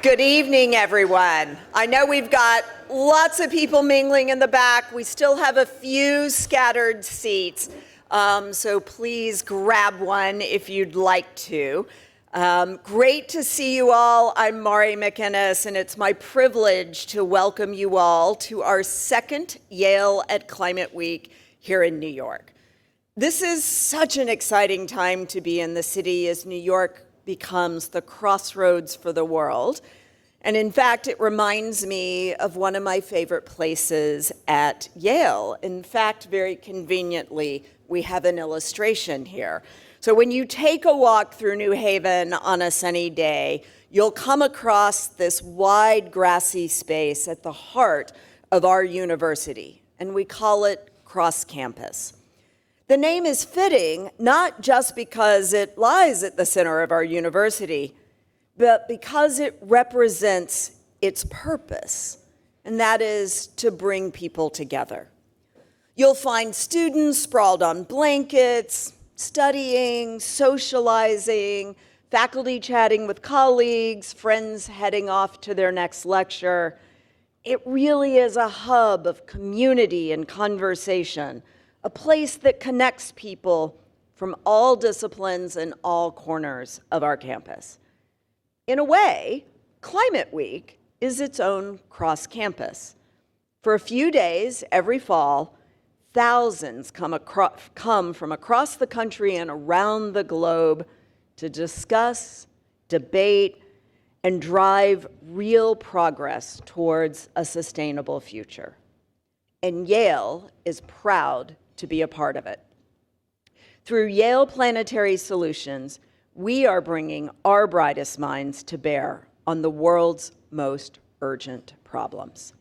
Good evening, everyone. I know we've got lots of people mingling in the back. We still have a few scattered seats, so please grab one if you'd like to. Great to see you all. I'm Mari McInnes, and it's my privilege to welcome you all to our second Yale at Climate Week here in New York. This is such an exciting time to be in the city as New York becomes the crossroads for the world. And in fact, it reminds me of one of my favorite places at Yale. In fact, very conveniently, we have an illustration here. So when you take a walk through New Haven on a sunny day, you'll come across this wide grassy space at the heart of our university, and we call it Cross Campus. The name is fitting, not just because it lies at the center of our university, but because it represents its purpose, and that is to bring people together. You'll find students sprawled on blankets, studying, socializing, faculty chatting with colleagues, friends heading off to their next lecture. It really is a hub of community and conversation, a place that connects people from all disciplines and all corners of our campus. In a way, Climate Week is its own cross-campus. For a few days every fall, thousands come from across the country and around the globe to discuss, debate, and drive real progress towards a sustainable future. And Yale is proud to be a part of it. Through Yale Planetary Solutions, we are bringing our brightest minds to bear on the world's most urgent problems.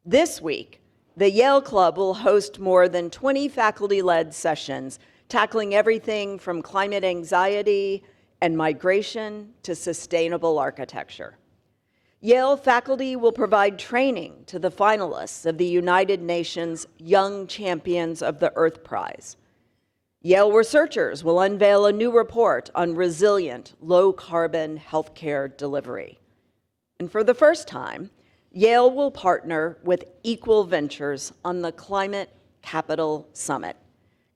This week, the Yale Club will host more than 20 faculty-led sessions tackling everything from climate anxiety and migration to sustainable architecture. Yale faculty will provide training to the finalists of the United Nations Young Champions of the Earth Prize. Yale researchers will unveil a new report on resilient, low-carbon healthcare delivery. And for the first time, Yale will partner with Equal Ventures on the Climate Capital Summit,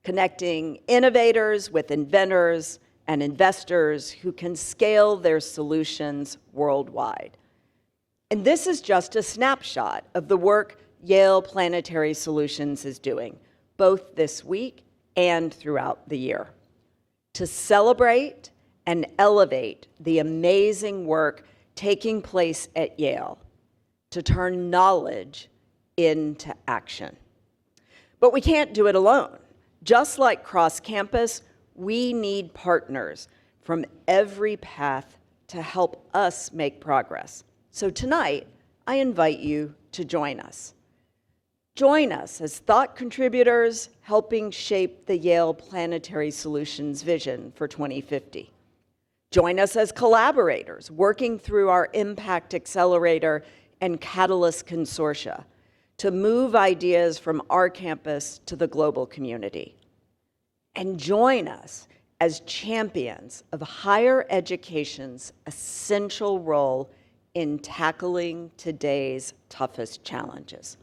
connecting innovators with inventors and investors who can scale their solutions worldwide. And this is just a snapshot of the work Yale Planetary Solutions is doing, both this week and throughout the year, to celebrate and elevate the amazing work taking place at Yale, to turn knowledge into action. But we can't do it alone. Just like Cross Campus, we need partners from every path to help us make progress. So tonight, I invite you to join us. Join us as thought contributors helping shape the Yale Planetary Solutions vision for 2050. Join us as collaborators working through our Impact Accelerator and Catalyst Consortia to move ideas from our campus to the global community. And join us as champions of higher education's essential role in tackling today's toughest challenges.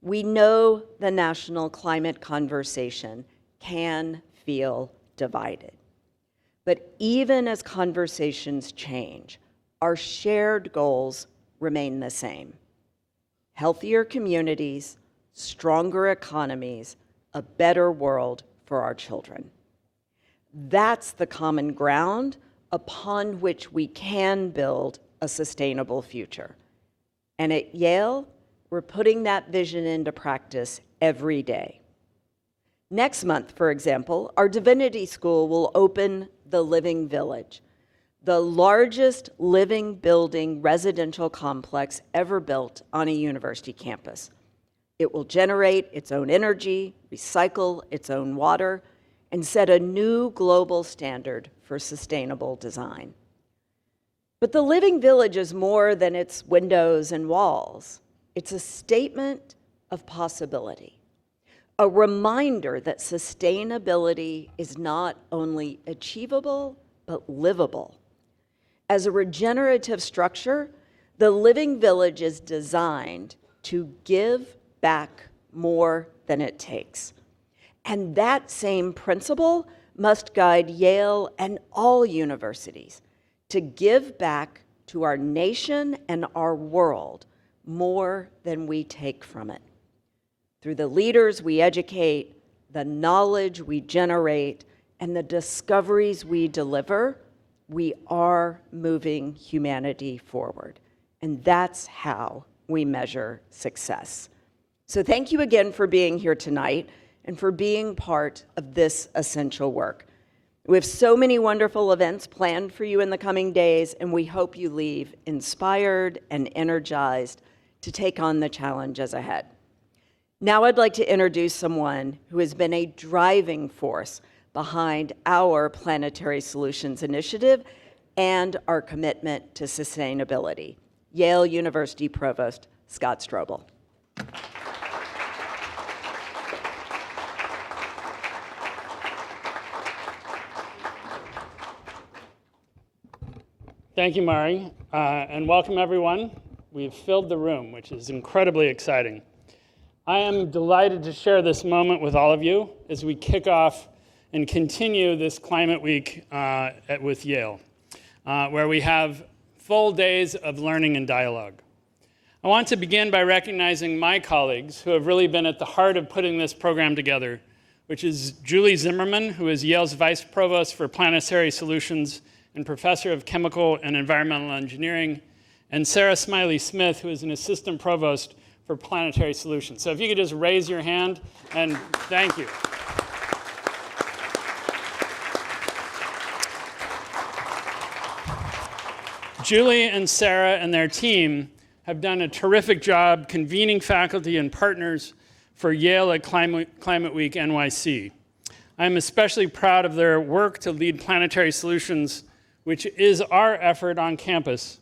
We know the national climate conversation can feel divided. But even as conversations change, our shared goals remain the same. Healthier communities, stronger economies, a better world for our children. That's the common ground upon which we can build a sustainable future. And at Yale, we're putting that vision into practice every day. Next month, for example, our Divinity School will open the Living Village, the largest living building residential complex ever built on a university campus. It will generate its own energy, recycle its own water, and set a new global standard for sustainable design. But the Living Village is more than its windows and walls. It's a statement of possibility, a reminder that sustainability is not only achievable, but livable. As a regenerative structure, the living village is designed to give back more than it takes. And that same principle must guide Yale and all universities to give back to our nation and our world more than we take from it. Through the leaders we educate, the knowledge we generate, and the discoveries we deliver, we are moving humanity forward. And that's how we measure success. So thank you again for being here tonight and for being part of this essential work. We have so many wonderful events planned for you in the coming days, and we hope you leave inspired and energized to take on the challenges ahead. Now I'd like to introduce someone who has been a driving force behind our Planetary Solutions Initiative and our commitment to sustainability. Yale University Provost Scott Strobel. Thank you, Mari, and welcome everyone. We've filled the room, which is incredibly exciting. I am delighted to share this moment with all of you as we kick off and continue this Climate Week with Yale, where we have full days of learning and dialogue. I want to begin by recognizing my colleagues who have really been at the heart of putting this program together, which is Julie Zimmerman, who is Yale's Vice Provost for Planetary Solutions and Professor of Chemical and Environmental Engineering, and Sarah Smiley-Smith, who is an Assistant Provost for Planetary Solutions. So if you could just raise your hand, and thank you. Julie and Sarah and their team have done a terrific job convening faculty and partners for Yale at Climate Week NYC. I'm especially proud of their work to lead Planetary Solutions, which is our effort on campus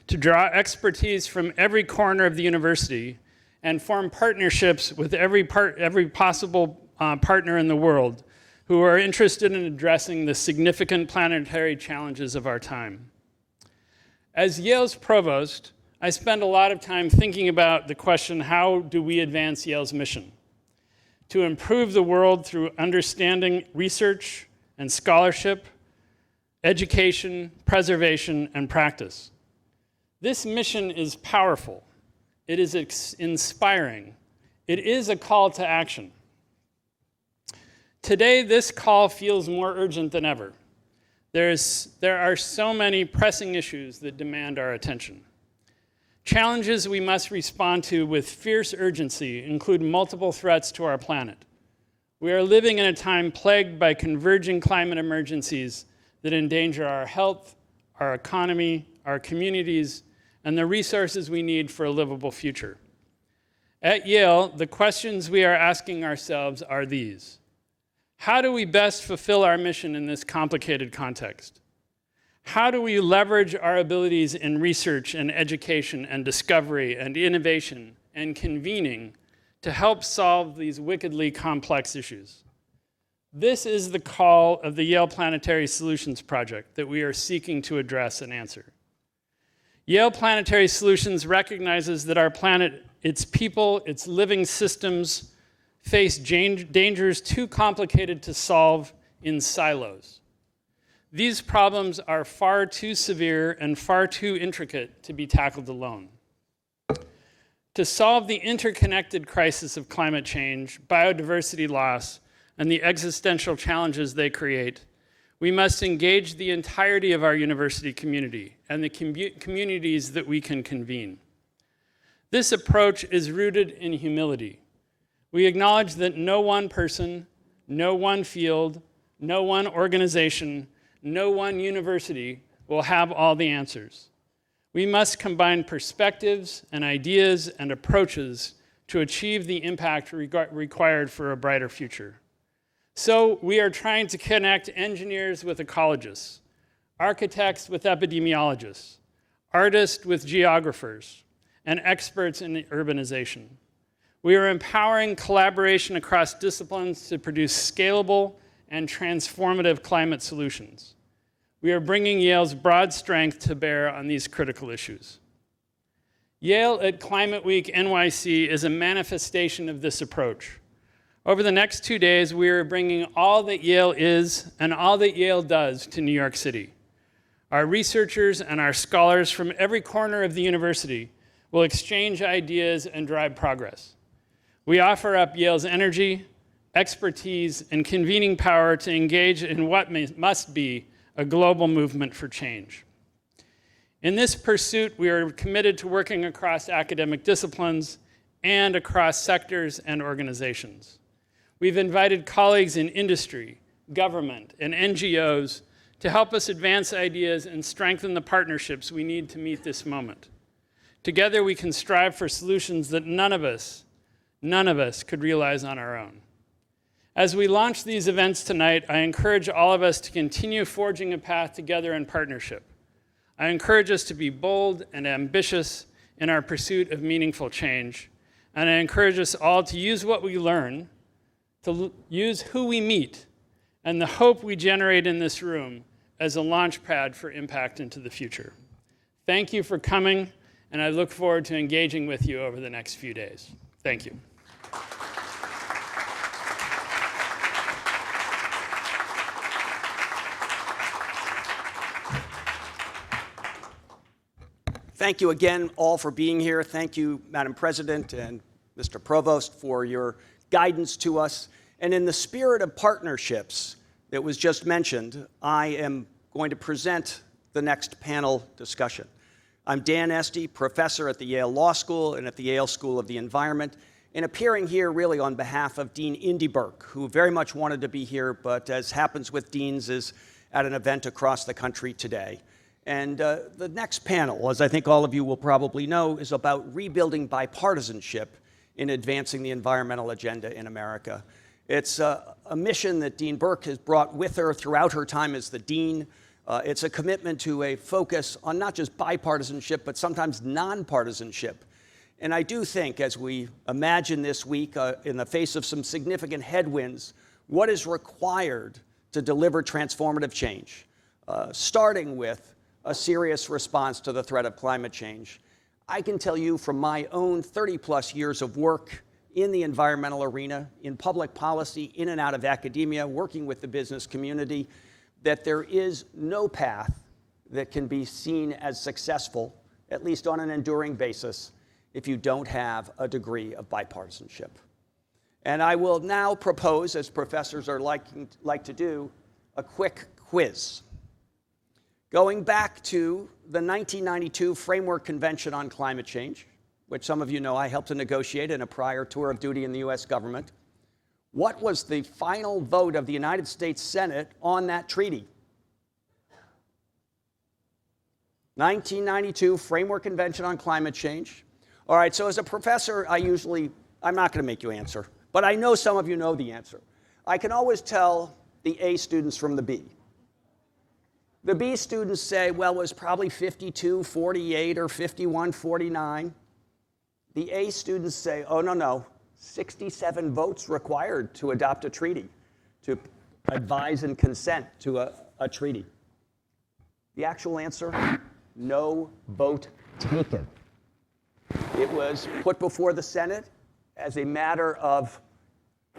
to draw expertise from every corner of the university and form partnerships with every possible partner in the world who are interested in addressing the significant planetary challenges of our time. As Yale's provost, I spend a lot of time thinking about the question, how do we advance Yale's mission? To improve the world through understanding, research, and scholarship, education, preservation, and practice. This mission is powerful. It is inspiring. It is a call to action. Today, this call feels more urgent than ever. There are so many pressing issues that demand our attention. Challenges we must respond to with fierce urgency include multiple threats to our planet. We are living in a time plagued by converging climate emergencies that endanger our health, our economy, our communities, and the resources we need for a livable future. At Yale, the questions we are asking ourselves are these. How do we best fulfill our mission in this complicated context? How do we leverage our abilities in research and education and discovery and innovation and convening to help solve these wickedly complex issues? This is the call of the Yale Planetary Solutions Project that we are seeking to address and answer. Yale Planetary Solutions recognizes that our planet, its people, its living systems face dangers too complicated to solve in silos. These problems are far too severe and far too intricate to be tackled alone. To solve the interconnected crisis of climate change, biodiversity loss, and the existential challenges they create, we must engage the entirety of our university community and the communities that we can convene. This approach is rooted in humility. We acknowledge that no one person, no one field, no one organization, no one university will have all the answers. We must combine perspectives and ideas and approaches to achieve the impact required for a brighter future. So we are trying to connect engineers with ecologists, architects with epidemiologists, artists with geographers, and experts in urbanization. We are empowering collaboration across disciplines to produce scalable and transformative climate solutions. We are bringing Yale's broad strength to bear on these critical issues. Yale at Climate Week NYC is a manifestation of this approach. Over the next 2 days, we are bringing all that Yale is and all that Yale does to New York City. Our researchers and our scholars from every corner of the university will exchange ideas and drive progress. We offer up Yale's energy, expertise, and convening power to engage in what must be a global movement for change. In this pursuit, we are committed to working across academic disciplines and across sectors and organizations. We've invited colleagues in industry, government, and NGOs to help us advance ideas and strengthen the partnerships we need to meet this moment. Together, we can strive for solutions that none of us could realize on our own. As we launch these events tonight, I encourage all of us to continue forging a path together in partnership. I encourage us to be bold and ambitious in our pursuit of meaningful change, and I encourage us all to use what we learn, to use who we meet, and the hope we generate in this room as a launch pad for impact into the future. Thank you for coming, and I look forward to engaging with you over the next few days. Thank you. Thank you again all for being here. Thank you, Madam President and Mr. Provost, for your guidance to us. And in the spirit of partnerships that was just mentioned, I am going to present the next panel discussion. I'm Dan Esty, professor at the Yale Law School and at the Yale School of the Environment, and appearing here really on behalf of Dean Indy Burke, who very much wanted to be here, but as happens with deans, is at an event across the country today. And the next panel, as I think all of you will probably know, is about rebuilding bipartisanship in advancing the environmental agenda in America. It's a mission that Dean Burke has brought with her throughout her time as the dean. It's a commitment to a focus on not just bipartisanship, but sometimes nonpartisanship. And I do think, as we imagine this week, in the face of some significant headwinds, what is required to deliver transformative change, starting with a serious response to the threat of climate change. I can tell you from my own 30-plus years of work in the environmental arena, in public policy, in and out of academia, working with the business community, that there is no path that can be seen as successful, at least on an enduring basis, if you don't have a degree of bipartisanship. And I will now propose, as professors are like to do, a quick quiz. Going back to the 1992 Framework Convention on Climate Change, which some of you know I helped to negotiate in a prior tour of duty in the US government, what was the final vote of the United States Senate on that treaty? 1992 Framework Convention on Climate Change. All right, so as a professor, I'm not going to make you answer, but I know some of you know the answer. I can always tell the A students from the B. The B students say, well, it was probably 52-48 or 51-49. The A students say, oh, no, 67 votes required to adopt a treaty, to advise and consent to a treaty. The actual answer, no vote taken. It was put before the Senate as a matter of,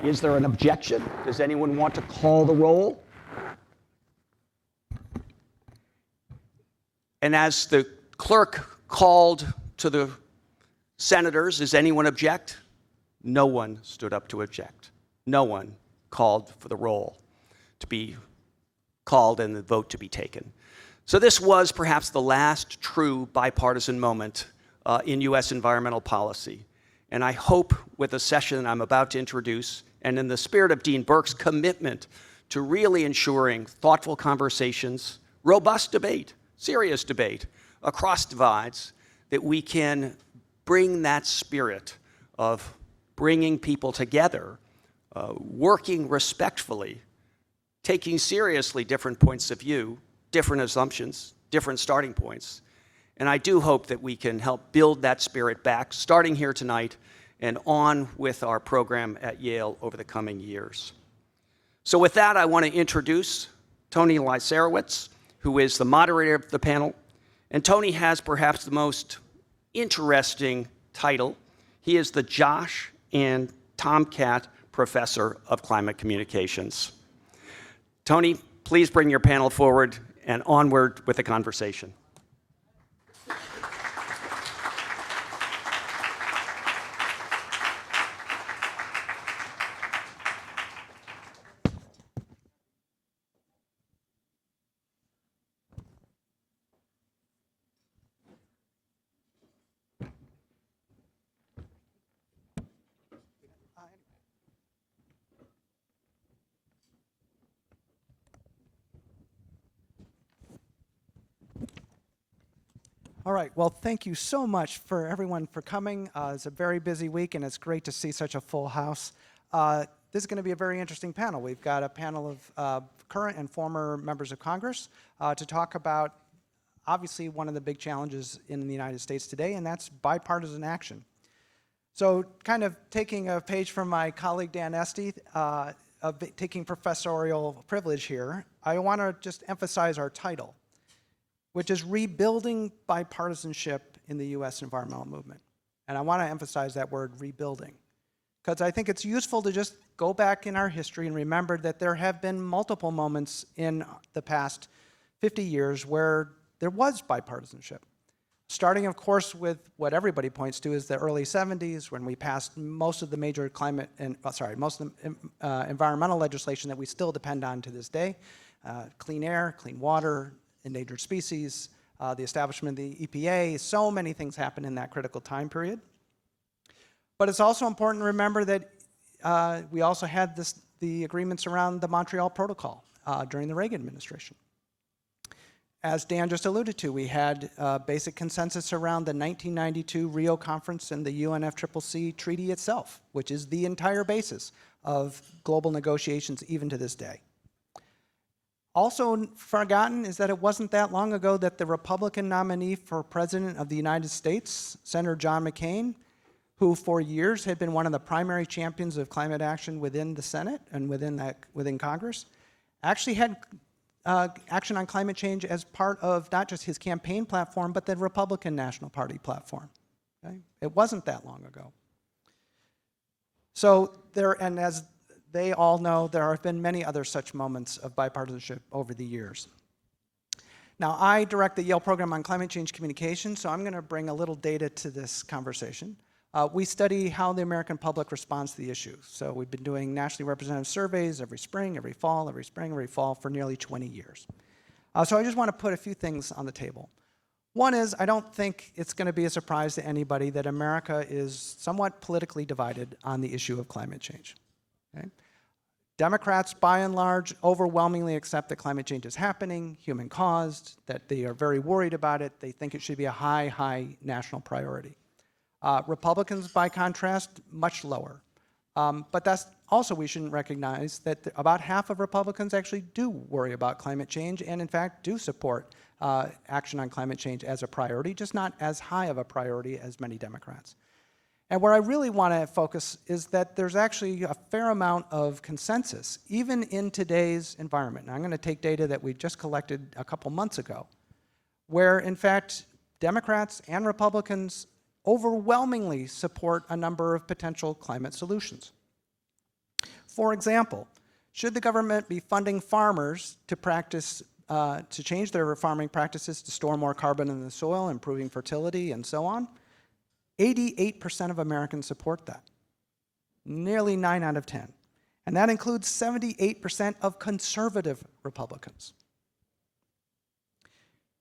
is there an objection? Does anyone want to call the roll? And as the clerk called to the senators, does anyone object? No one stood up to object. No one called for the roll to be called and the vote to be taken. So this was perhaps the last true bipartisan moment in US environmental policy. And I hope with the session I'm about to introduce, and in the spirit of Dean Burke's commitment to really ensuring thoughtful conversations, robust debate, serious debate across divides, that we can bring that spirit of bringing people together, working respectfully, taking seriously different points of view, different assumptions, different starting points. And I do hope that we can help build that spirit back, starting here tonight and on with our program at Yale over the coming years. So with that, I want to introduce Tony Lyserowitz, who is the moderator of the panel. And Tony has perhaps the most interesting title. He is the Josh and Tomcat Professor of Climate Communications. Tony, please bring your panel forward and onward with the conversation. All right, well, thank you so much for everyone for coming. It's a very busy week, and it's great to see such a full house. This is going to be a very interesting panel. We've got a panel of current and former members of Congress to talk about, obviously, one of the big challenges in the United States today, and that's bipartisan action. So kind of taking a page from my colleague Dan Esty, taking professorial privilege here, I want to just emphasize our title, which is Rebuilding Bipartisanship in the U.S. Environmental Movement. And I want to emphasize that word, rebuilding, because I think it's useful to just go back in our history and remember that there have been multiple moments in the past 50 years where there was bipartisanship. Starting, of course, with what everybody points to is the early 70s, when we passed most of the major most of the environmental legislation that we still depend on to this day, clean air, clean water, endangered species, the establishment of the EPA. So many things happened in that critical time period. But it's also important to remember that we also had the agreements around the Montreal Protocol during the Reagan administration. As Dan just alluded to, we had basic consensus around the 1992 Rio Conference and the UNFCCC treaty itself, which is the entire basis of global negotiations even to this day. Also forgotten is that it wasn't that long ago that the Republican nominee for President of the United States, Senator John McCain, who for years had been one of the primary champions of climate action within the Senate and within Congress, actually had action on climate change as part of not just his campaign platform, but the Republican National Party platform. Okay? It wasn't that long ago. So and as they all know, there have been many other such moments of bipartisanship over the years. Now, I direct the Yale program on climate change communication, so I'm going to bring a little data to this conversation. We study how the American public responds to the issue. So we've been doing nationally representative surveys every spring, every fall, every spring, every fall for nearly 20 years. So I just want to put a few things on the table. One is, I don't think it's going to be a surprise to anybody that America is somewhat politically divided on the issue of climate change. Okay? Democrats, by and large, overwhelmingly accept that climate change is happening, human-caused, that they are very worried about it. They think it should be a high, high national priority. Republicans, by contrast, much lower. But that's also, we shouldn't recognize that about half of Republicans actually do worry about climate change and, in fact, do support action on climate change as a priority, just not as high of a priority as many Democrats. And where I really want to focus is that there's actually a fair amount of consensus, even in today's environment. And I'm going to take data that we just collected a couple months ago, where, in fact, Democrats and Republicans overwhelmingly support a number of potential climate solutions. For example, should the government be funding farmers to change their farming practices to store more carbon in the soil, improving fertility, and so on? 88% of Americans support that, nearly 9 out of 10. And that includes 78% of conservative Republicans.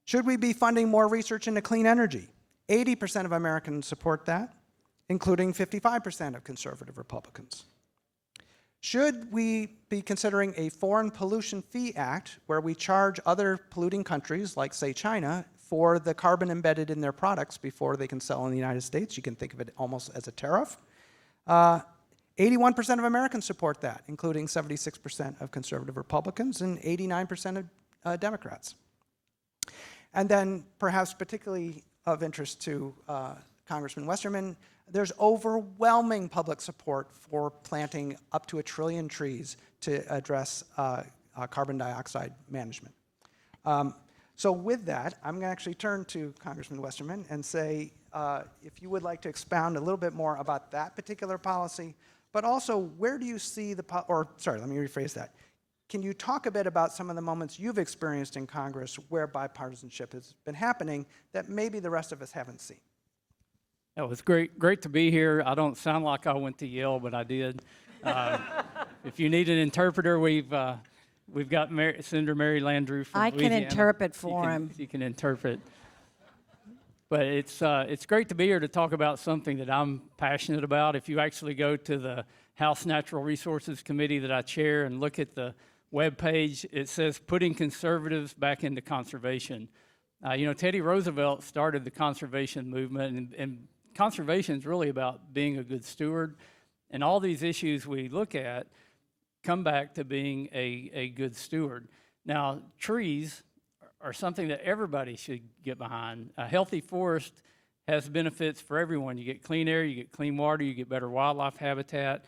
Should we be funding more research into clean energy? 80% of Americans support that, including 55% of conservative Republicans. Should we be considering a Foreign Pollution Fee Act where we charge other polluting countries, like, say, China, for the carbon embedded in their products before they can sell in the United States? You can think of it almost as a tariff. 81% of Americans support that, including 76% of conservative Republicans and 89% of Democrats. And then, perhaps particularly of interest to Congressman Westerman, there's overwhelming public support for planting up to 1 trillion trees to address carbon dioxide management. So with that, I'm going to actually turn to Congressman Westerman and say, if you would like to expound a little bit more about that particular policy, but also where do you see the, let me rephrase that. Can you talk a bit about some of the moments you've experienced in Congress where bipartisanship has been happening that maybe the rest of us haven't seen? It was great to be here. I don't sound like I went to Yale, but I did. If you need an interpreter, we've got Senator Mary Landrieu from Louisiana. I can interpret for him. She can interpret. But it's great to be here to talk about something that I'm passionate about. If you actually go to the House Natural Resources Committee that I chair and look at the web page, it says putting conservatives back into conservation. Teddy Roosevelt started the conservation movement, and conservation is really about being a good steward. And all these issues we look at come back to being a good steward. Now, trees are something that everybody should get behind. A healthy forest has benefits for everyone. You get clean air, you get clean water, you get better wildlife habitat,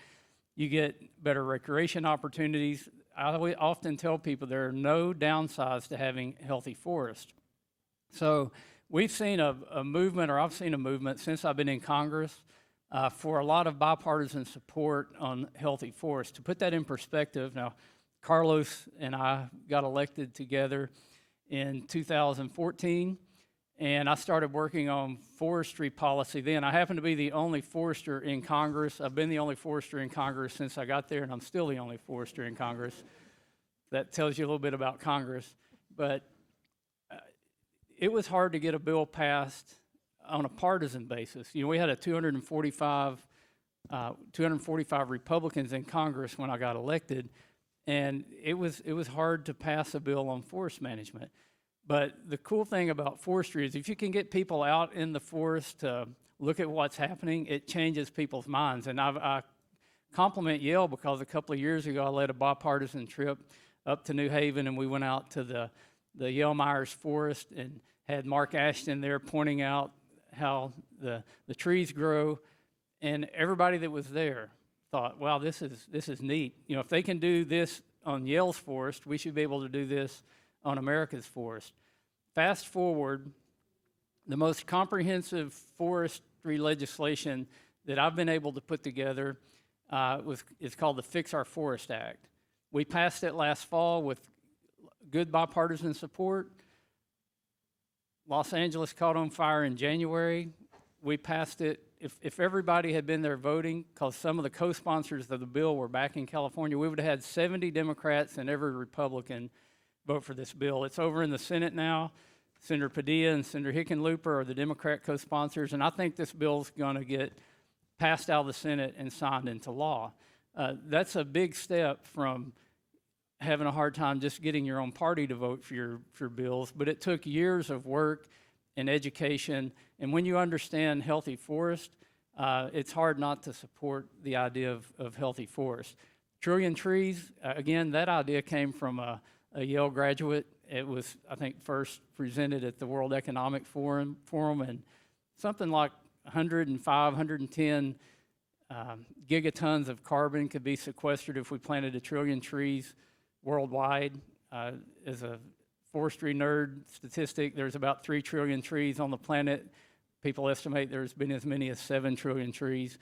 you get better recreation opportunities. I often tell people there are no downsides to having healthy forests. So we've seen a movement, or I've seen a movement since I've been in Congress for a lot of bipartisan support on healthy forests. To put that in perspective, now Carlos and I got elected together in 2014, and I started working on forestry policy then. I happen to be the only forester in Congress. I've been the only forester in Congress since I got there, and I'm still the only forester in Congress. That tells you a little bit about Congress. But it was hard to get a bill passed on a partisan basis. We had 245 Republicans in Congress when I got elected, and it was hard to pass a bill on forest management. But the cool thing about forestry is if you can get people out in the forest to look at what's happening, it changes people's minds. And I compliment Yale because a couple of years ago I led a bipartisan trip up to New Haven, and we went out to the Yale Myers Forest and had Mark Ashton there pointing out how the trees grow, and everybody that was there thought, wow, this is neat. If they can do this on Yale's forest, we should be able to do this on America's forest. Fast forward, the most comprehensive forestry legislation that I've been able to put together is called the Fix Our Forest Act. We passed it last fall with good bipartisan support. Los Angeles caught on fire in January. We passed it. If everybody had been there voting, because some of the co-sponsors of the bill were back in California, we would have had 70 Democrats and every Republican vote for this bill. It's over in the Senate now. Senator Padilla and Senator Hickenlooper are the Democrat co-sponsors, and I think this bill's going to get passed out of the Senate and signed into law. That's a big step from having a hard time just getting your own party to vote for your bills, but it took years of work and education, and when you understand healthy forest, it's hard not to support the idea of healthy forest. Trillion trees, again, that idea came from a Yale graduate. It was, I think, first presented at the World Economic Forum, and something like 105, 110 gigatons of carbon could be sequestered if we planted 1 trillion trees worldwide. As a forestry nerd statistic, there's about 3 trillion trees on the planet. People estimate there's been as many as 7 trillion trees.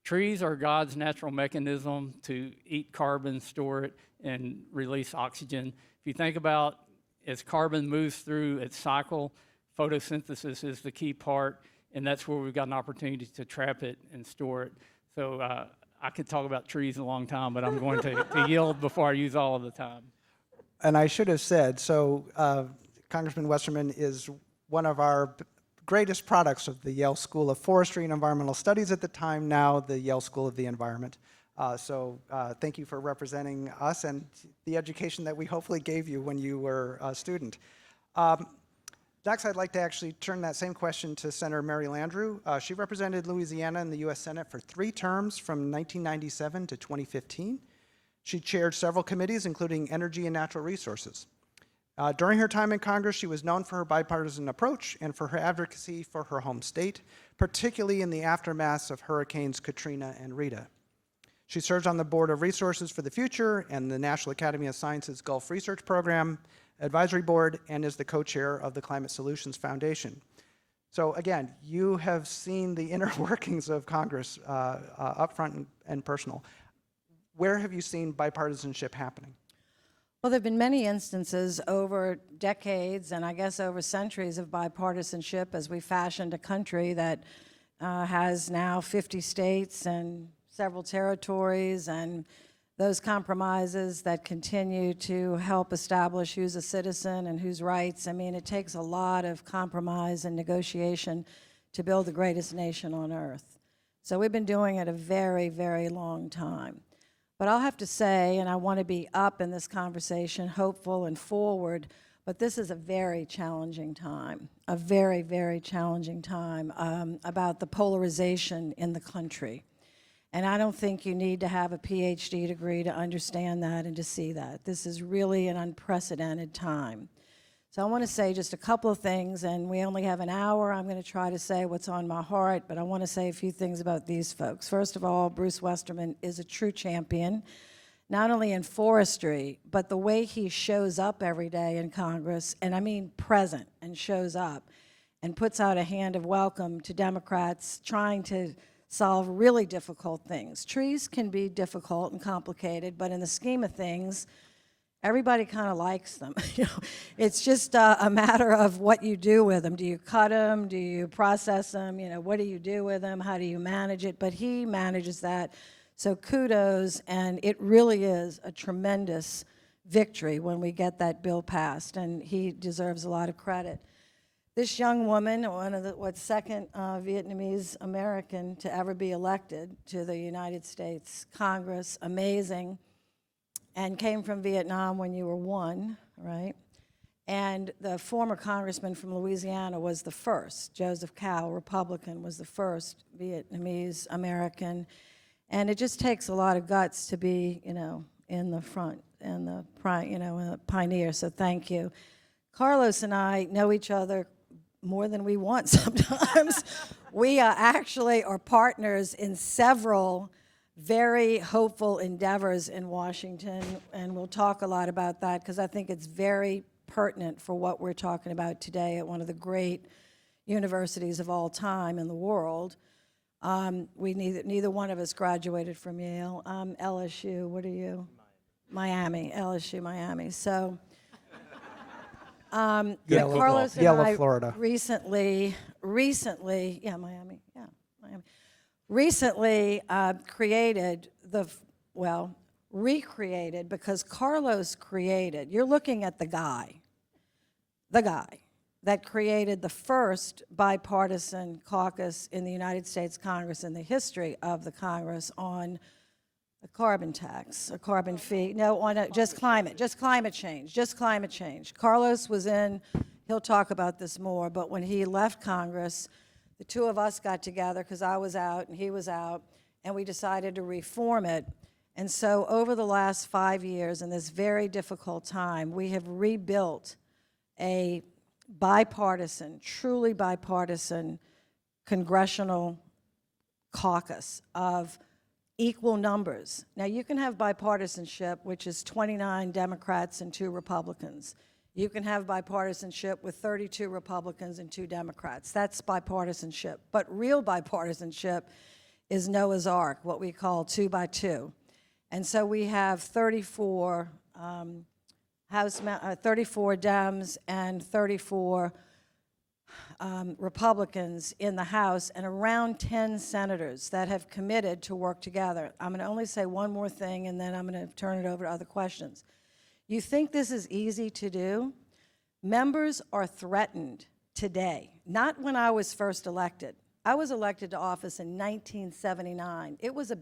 Trees are God's natural mechanism to eat carbon, store it, and release oxygen. If you think about as carbon moves through its cycle, photosynthesis is the key part, and that's where we've got an opportunity to trap it and store it. So I could talk about trees a long time, but I'm going to yield before I use all of the time. And I should have said, so Congressman Westerman is one of our greatest products of the Yale School of Forestry and Environmental Studies at the time, now the Yale School of the Environment. So thank you for representing us and the education that we hopefully gave you when you were a student. Next, I'd like to actually turn that same question to Senator Mary Landrieu. She represented Louisiana in the U.S. Senate for 3 terms from 1997 to 2015. She chaired several committees, including Energy and Natural Resources. During her time in Congress, she was known for her bipartisan approach and for her advocacy for her home state, particularly in the aftermath of Hurricanes Katrina and Rita. She serves on the Board of Resources for the Future and the National Academy of Sciences Gulf Research Program, Advisory Board and is the co-chair of the Climate Solutions Foundation. So again, you have seen the inner workings of Congress up front and personal. Where have you seen bipartisanship happening? Well, there have been many instances over decades and I guess over centuries of bipartisanship as we fashioned a country that has now 50 states and several territories, and those compromises that continue to help establish who's a citizen and whose rights. I mean, it takes a lot of compromise and negotiation to build the greatest nation on earth. So we've been doing it a very, very long time. But I'll have to say, and I want to be up in this conversation, hopeful and forward, but this is a very challenging time, a very, very challenging time about the polarization in the country. And I don't think you need to have a PhD degree to understand that and to see that. This is really an unprecedented time. So I want to say just a couple of things, and we only have an hour. I'm going to try to say what's on my heart, but I want to say a few things about these folks. First of all, Bruce Westerman is a true champion, not only in forestry, but the way he shows up every day in Congress, and I mean present, and shows up, and puts out a hand of welcome to Democrats trying to solve really difficult things. Trees can be difficult and complicated, but in the scheme of things, everybody kind of likes them. You know, it's just a matter of what you do with them. Do you cut them? Do you process them? You know, what do you do with them? How do you manage it? But he manages that. So kudos, and it really is a tremendous victory when we get that bill passed, and he deserves a lot of credit. This young woman, one of the second Vietnamese American to ever be elected to the United States Congress, amazing, and came from Vietnam when you were 1, right? And the former congressman from Louisiana was the first. Joseph Cao, Republican, was the first Vietnamese American. And it just takes a lot of guts to be, you know, in the front and the pioneer. So thank you. Carlos and I know each other more than we want sometimes. We actually are partners in several very hopeful endeavors in Washington, and we'll talk a lot about that because I think it's very pertinent for what we're talking about today at one of the great universities of all time in the world. Neither one of us graduated from Yale. LSU, what are you? Miami, LSU, Miami. So Carlos and I Florida. recently, Miami, recently recreated, because Carlos created, you're looking at the guy that created the first bipartisan caucus in the United States Congress in the history of the Congress on a carbon tax, a carbon fee, just climate change. Carlos was in, he'll talk about this more, but when he left Congress, the two of us got together because I was out and he was out, and we decided to reform it. And so over the last 5 years, in this very difficult time, we have rebuilt a bipartisan, truly bipartisan congressional caucus of equal numbers. Now, you can have bipartisanship, which is 29 Democrats and 2 Republicans. You can have bipartisanship with 32 Republicans and 2 Democrats. That's bipartisanship. But real bipartisanship is Noah's Ark, what we call 2 by 2. And so we have 34 34 Dems and 34 Republicans in the House, and around 10 senators that have committed to work together. I'm going to only say one more thing, and then I'm going to turn it over to other questions. You think this is easy to do? Members are threatened today, not when I was first elected. I was elected to office in 1979. I was a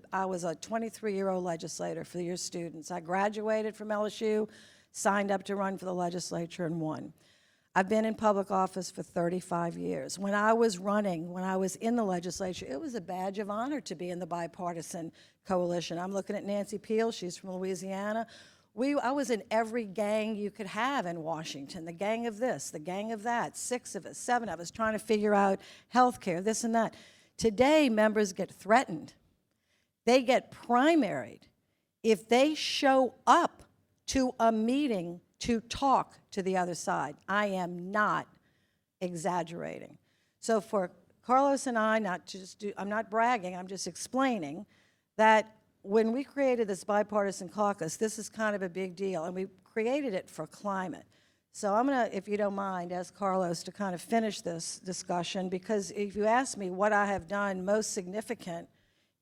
23-year-old legislator for your students. I graduated from LSU, signed up to run for the legislature, and won. I've been in public office for 35 years. When I was in the legislature, it was a badge of honor to be in the bipartisan coalition. I'm looking at Nancy Peel, she's from Louisiana. I was in every gang you could have in Washington, the gang of this, the gang of that, 6 of us, 7 of us, trying to figure out health care, this and that. Today, members get threatened. They get primaried if they show up to a meeting to talk to the other side. I am not exaggerating. So for Carlos and I, I'm not bragging, I'm just explaining that when we created this bipartisan caucus, this is kind of a big deal, and we created it for climate. So I'm going to, if you don't mind, ask Carlos to kind of finish this discussion, because if you ask me what I have done most significant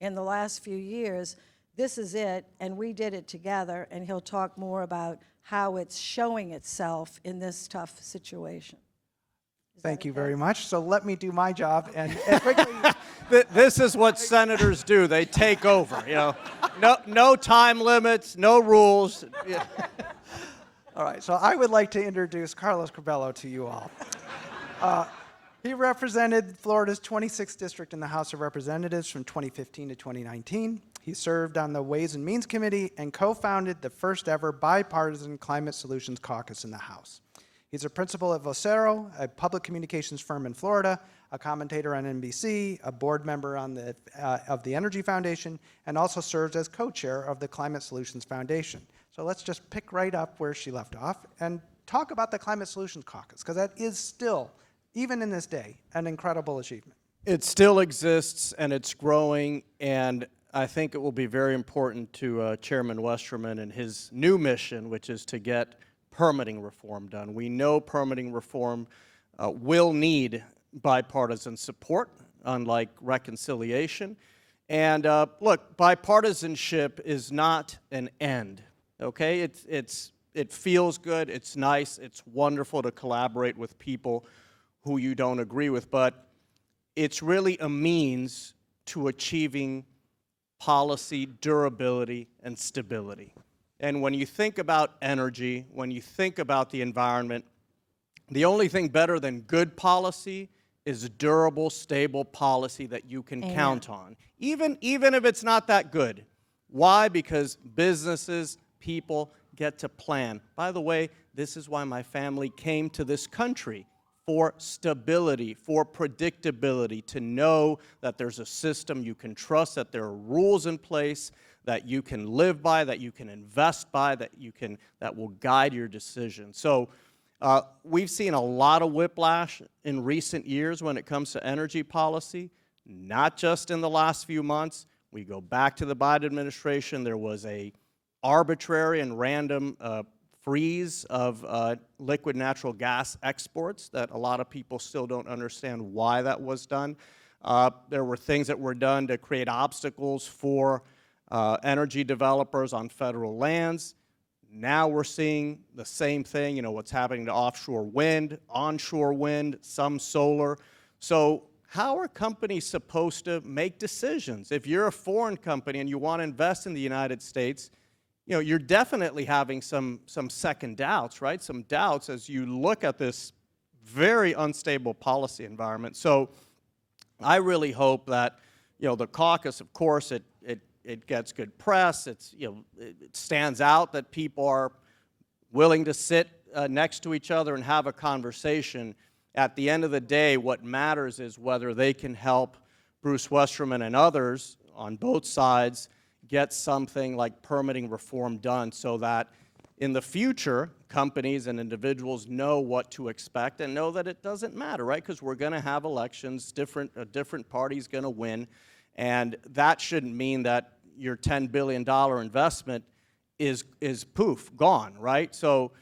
in the last few years, this is it, and we did it together, and he'll talk more about how it's showing itself in this tough situation. Thank you very much. So let me do my job and quickly. This is what senators do. They take over, you know. No time limits, no rules. Yeah. All right, so I would like to introduce Carlos Curbelo to you all. He represented Florida's 26th district in the House of Representatives from 2015 to 2019. He served on the Ways and Means Committee and co-founded the first ever bipartisan climate solutions caucus in the House. He's a principal at Vocero, a public communications firm in Florida, a commentator on NBC, a board member on of the Energy Foundation, and also serves as co-chair of the Climate Solutions Foundation. So let's just pick right up where she left off and talk about the Climate Solutions Caucus, because that is still, even in this day, an incredible achievement. It still exists, and it's growing, and I think it will be very important to Chairman Westerman and his new mission, which is to get permitting reform done. We know permitting reform will need bipartisan support, unlike reconciliation. And look, bipartisanship is not an end, okay? It feels good, it's nice, it's wonderful to collaborate with people who you don't agree with, but it's really a means to achieving policy durability and stability. And when you think about energy, when you think about the environment, the only thing better than good policy is durable, stable policy that you can count on, even if it's not that good. Why? Because businesses, people get to plan. By the way, this is why my family came to this country, for stability, for predictability, to know that there's a system you can trust, that there are rules in place that you can live by, that you can invest by, that will guide your decisions. So we've seen a lot of whiplash in recent years when it comes to energy policy, not just in the last few months. We go back to the Biden administration, there was a arbitrary and random freeze of liquid natural gas exports that a lot of people still don't understand why that was done. There were things that were done to create obstacles for energy developers on federal lands. Now we're seeing the same thing, you know, what's happening to offshore wind, onshore wind, some solar. So how are companies supposed to make decisions? If you're a foreign company and you want to invest in the United States, you know, you're definitely having some second doubts, right? Some doubts as you look at this very unstable policy environment. So I really hope that, you know, the caucus, of course, it gets good press. It's, you know, it stands out that people are willing to sit next to each other and have a conversation. At the end of the day, what matters is whether they can help Bruce Westerman and others on both sides get something like permitting reform done so that in the future, companies and individuals know what to expect and know that it doesn't matter, right? Because we're going to have elections, a different party's going to win, and that shouldn't mean that your $10 billion investment is poof, gone, right? So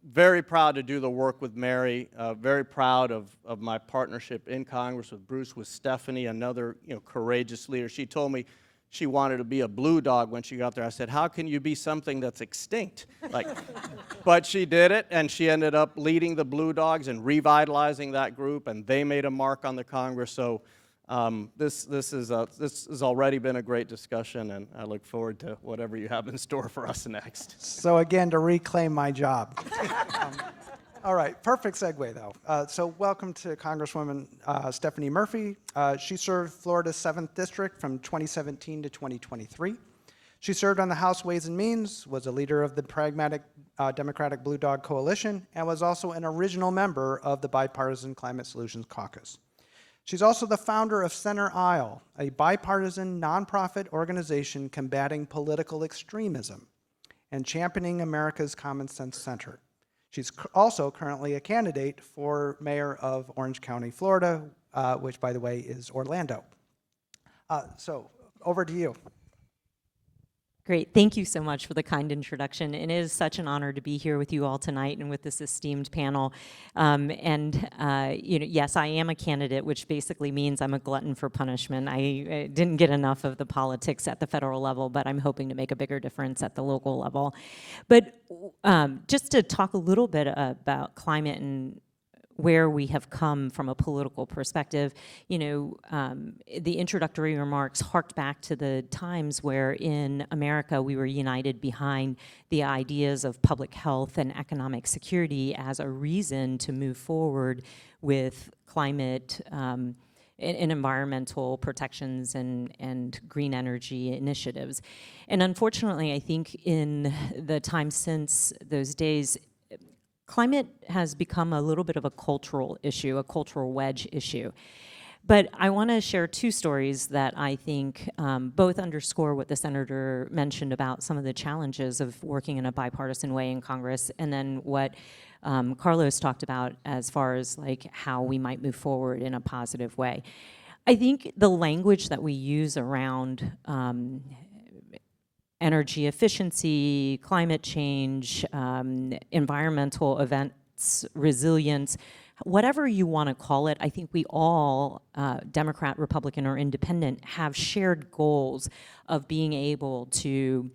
very proud to do the work with Mary, very proud of my partnership in Congress with Bruce, with Stephanie, another, you know, courageous leader. She told me she wanted to be a blue dog when she got there. I said, how can you be something that's extinct? Like, but she did it, and she ended up leading the Blue Dogs and revitalizing that group, and they made a mark on the Congress. So this has already been a great discussion, and I look forward to whatever you have in store for us next. So again, to reclaim my job. All right, perfect segue though. So welcome to Congresswoman Stephanie Murphy. She served Florida's 7th District from 2017 to 2023. She served on the House Ways and Means, was a leader of the Pragmatic Democratic Blue Dog Coalition, and was also an original member of the Bipartisan Climate Solutions Caucus. She's also the founder of Center Aisle, a bipartisan nonprofit organization combating political extremism. and championing America's Common Sense Center. She's also currently a candidate for mayor of Orange County, Florida, which, by the way, is Orlando. So over to you. Great. Thank you so much for the kind introduction. It is such an honor to be here with you all tonight and with this esteemed panel. Yes, I am a candidate, which basically means I'm a glutton for punishment. I didn't get enough of the politics at the federal level, but I'm hoping to make a bigger difference at the local level. But just to talk a little bit about climate and where we have come from a political perspective, the introductory remarks harked back to the times where in America we were united behind the ideas of public health and economic security as a reason to move forward with climate and environmental protections and green energy initiatives. And unfortunately, I think in the time since those days, climate has become a little bit of a cultural issue, a cultural wedge issue. But I want to share two stories that I think both underscore what the senator mentioned about some of the challenges of working in a bipartisan way in Congress, and then what Carlos talked about as far as like how we might move forward in a positive way. I think the language that we use around energy efficiency, climate change, environmental events, resilience, whatever you want to call it, I think we all, Democrat, Republican, or Independent, have shared goals of being able to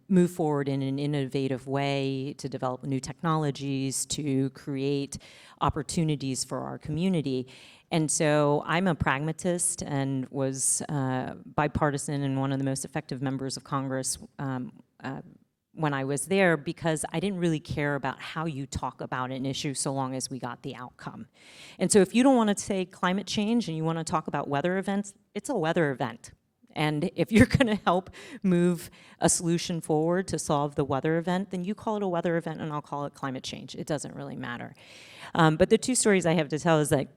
move forward in an innovative way, to develop new technologies, to create opportunities for our community. And so I'm a pragmatist and was bipartisan and one of the most effective members of Congress when I was there, because I didn't really care about how you talk about an issue so long as we got the outcome. And so if you don't want to say climate change and you want to talk about weather events, it's a weather event. And if you're going to help move a solution forward to solve the weather event, then you call it a weather event and I'll call it climate change. It doesn't really matter. But the two stories I have to tell is that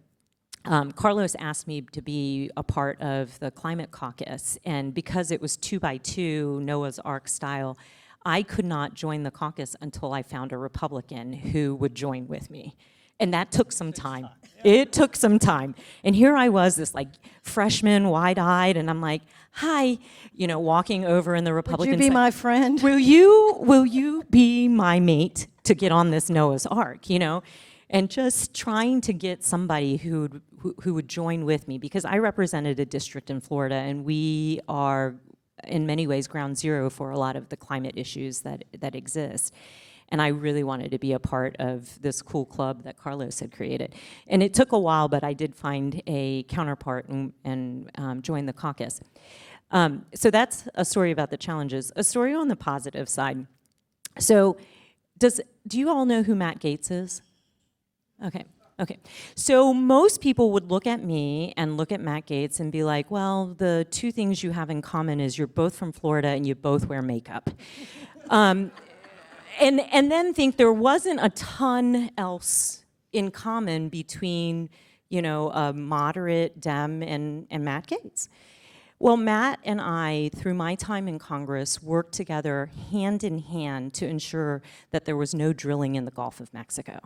Carlos asked me to be a part of the climate caucus, and because it was 2x2, Noah's Ark style, I could not join the caucus until I found a Republican who would join with me. And that took some time. It took some time. And here I was, this like freshman, wide-eyed, and I'm like, hi, walking over in the Republican Would you be my friend? Will you be my mate to get on this Noah's Ark, And just trying to get somebody who would join with me, because I represented a district in Florida, and we are, in many ways, ground zero for a lot of the climate issues that exist. And I really wanted to be a part of this cool club that Carlos had created. And it took a while, but I did find a counterpart and join the caucus. So that's a story about the challenges. A story on the positive side. So do you all know who Matt Gaetz is? Okay. So most people would look at me and look at Matt Gaetz and be like, well, the two things you have in common is you're both from Florida and you both wear makeup. And then think there wasn't a ton else in common between, a moderate Dem and Matt Gaetz. Well, Matt and I, through my time in Congress, worked together hand in hand to ensure that there was no drilling in the Gulf of Mexico.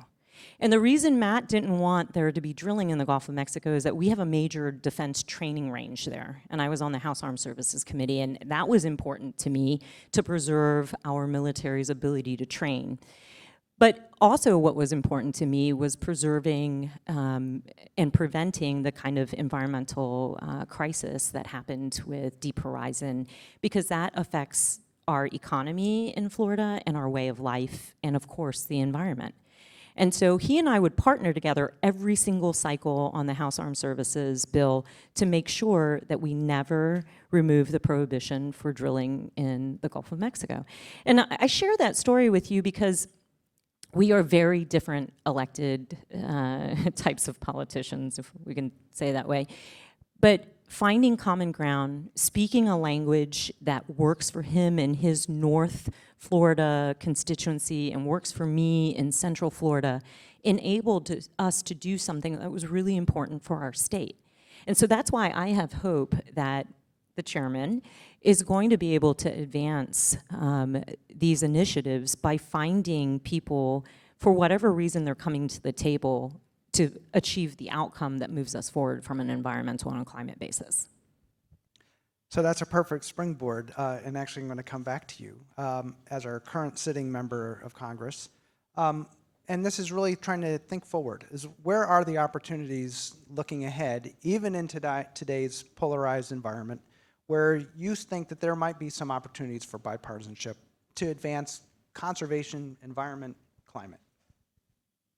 And the reason Matt didn't want there to be drilling in the Gulf of Mexico is that we have a major defense training range there. And I was on the House Armed Services Committee, and that was important to me to preserve our military's ability to train. But also what was important to me was preserving and preventing the kind of environmental crisis that happened with Deep Horizon, because that affects our economy in Florida and our way of life, and of course the environment. And so he and I would partner together every single cycle on the House Armed Services bill to make sure that we never remove the prohibition for drilling in the Gulf of Mexico. And I share that story with you because we are very different elected types of politicians, if we can say that way. But finding common ground, speaking a language that works for him in his North Florida constituency and works for me in Central Florida, enabled us to do something that was really important for our state. And so that's why I have hope that the chairman, is going to be able to advance these initiatives by finding people, for whatever reason they're coming to the table, to achieve the outcome that moves us forward from an environmental and climate basis. So that's a perfect springboard, and actually I'm going to come back to you as our current sitting member of Congress. And this is really trying to think forward, is where are the opportunities looking ahead, even in today's polarized environment, where you think that there might be some opportunities for bipartisanship to advance conservation, environment, climate?